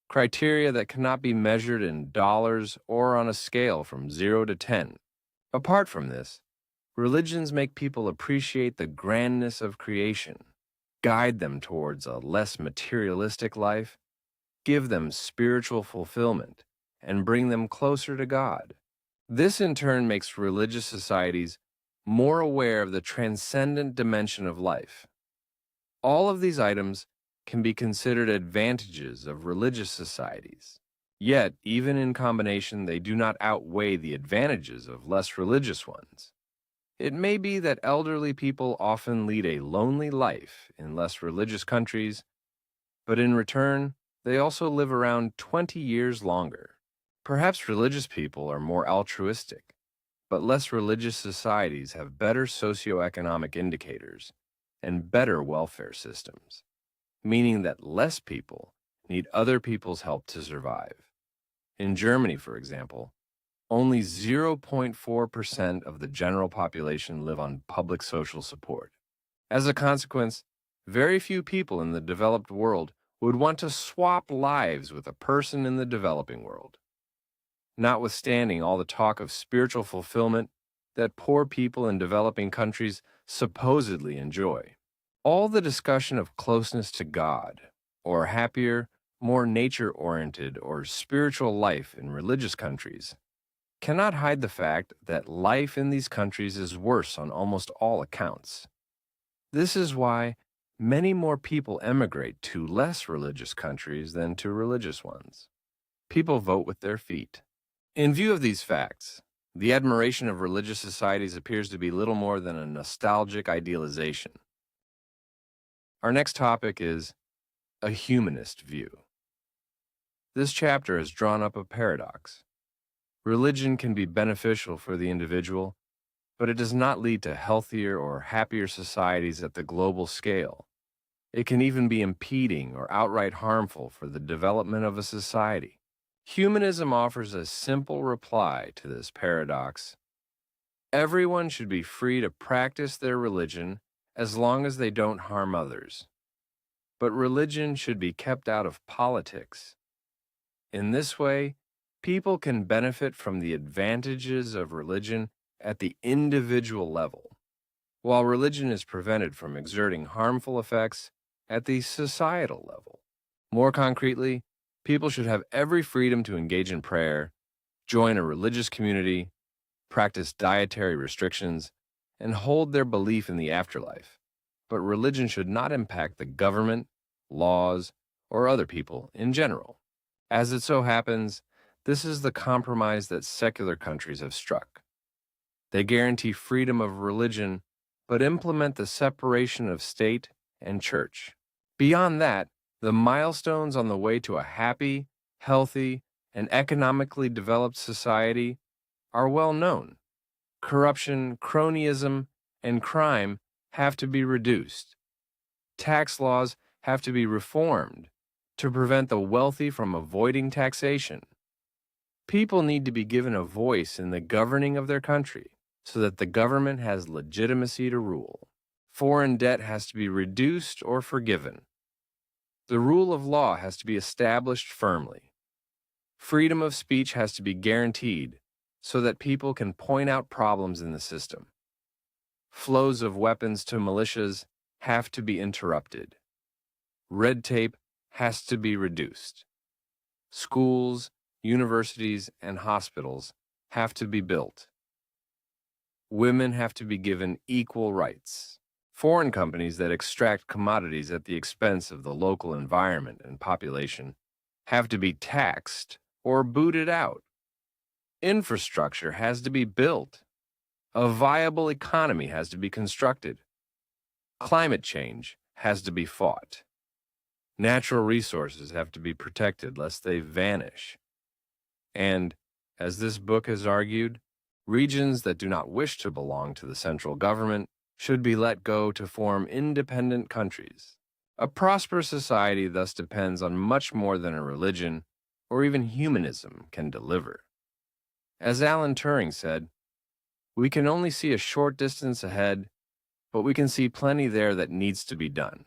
Criteria that cannot be measured in dollars or on a scale from 0 to 10. Apart from this, religions make people appreciate the grandness of creation, guide them towards a less materialistic life, give them spiritual fulfillment, and bring them closer to God. This in turn makes religious societies more aware of the transcendent dimension of life. All of these items can be considered advantages of religious societies. Yet, even in combination, they do not outweigh the advantages of less religious ones. It may be that elderly people often lead a lonely life in less religious countries, but in return, they also live around 20 years longer. Perhaps religious people are more altruistic, but less religious societies have better socioeconomic indicators and better welfare systems, meaning that less people need other people's help to survive. In Germany, for example, only 0.4% of the general population live on public social support. As a consequence, very few people in the developed world would want to swap lives with a person in the developing world. Notwithstanding all the talk of spiritual fulfillment that poor people in developing countries supposedly enjoy, all the discussion of closeness to God, or happier, more nature-oriented or spiritual life in religious countries, cannot hide the fact that life in these countries is worse on almost all accounts. This is why many more people emigrate to less religious countries than to religious ones. People vote with their feet. In view of these facts, The admiration of religious societies appears to be little more than a nostalgic idealization. Our next topic is a humanist view. This chapter has drawn up a paradox. Religion can be beneficial for the individual, but it does not lead to healthier or happier societies at the global scale. It can even be impeding or outright harmful for the development of a society. Humanism offers a simple reply to this paradox. Everyone should be free to practice their religion as long as they don't harm others. But religion should be kept out of politics. In this way, people can benefit from the advantages of religion at the individual level, while religion is prevented from exerting harmful effects at the societal level. More concretely, people should have every freedom to engage in prayer, join a religious community, practice dietary restrictions, and hold their belief in the afterlife. But religion should not impact the government, laws, or other people in general. As it so happens, this is the compromise that secular countries have struck. They guarantee freedom of religion, but implement the separation of state and church. Beyond that, the milestones on the way to a happy, healthy, and economically developed society are well known. Corruption, cronyism, and crime have to be reduced. Tax laws have to be reformed to prevent the wealthy from avoiding taxation. People need to be given a voice in the governing of their country so that the government has legitimacy to rule. Foreign debt has to be reduced or forgiven. The rule of law has to be established firmly. Freedom of speech has to be guaranteed so that people can point out problems in the system. Flows of weapons to militias have to be interrupted. Red tape has to be reduced. Schools, universities, and hospitals have to be built. Women have to be given equal rights. Foreign companies that extract commodities at the expense of the local environment and population have to be taxed or booted out. Infrastructure has to be built. A viable economy has to be constructed. Climate change has to be fought. Natural resources have to be protected lest they vanish. And, as this book has argued, regions that do not wish to belong to the central government should be let go to form independent countries. A prosperous society thus depends on much more than a religion or even humanism can deliver. As Alan Turing said, "We can only see a short distance ahead, but we can see plenty there that needs to be done."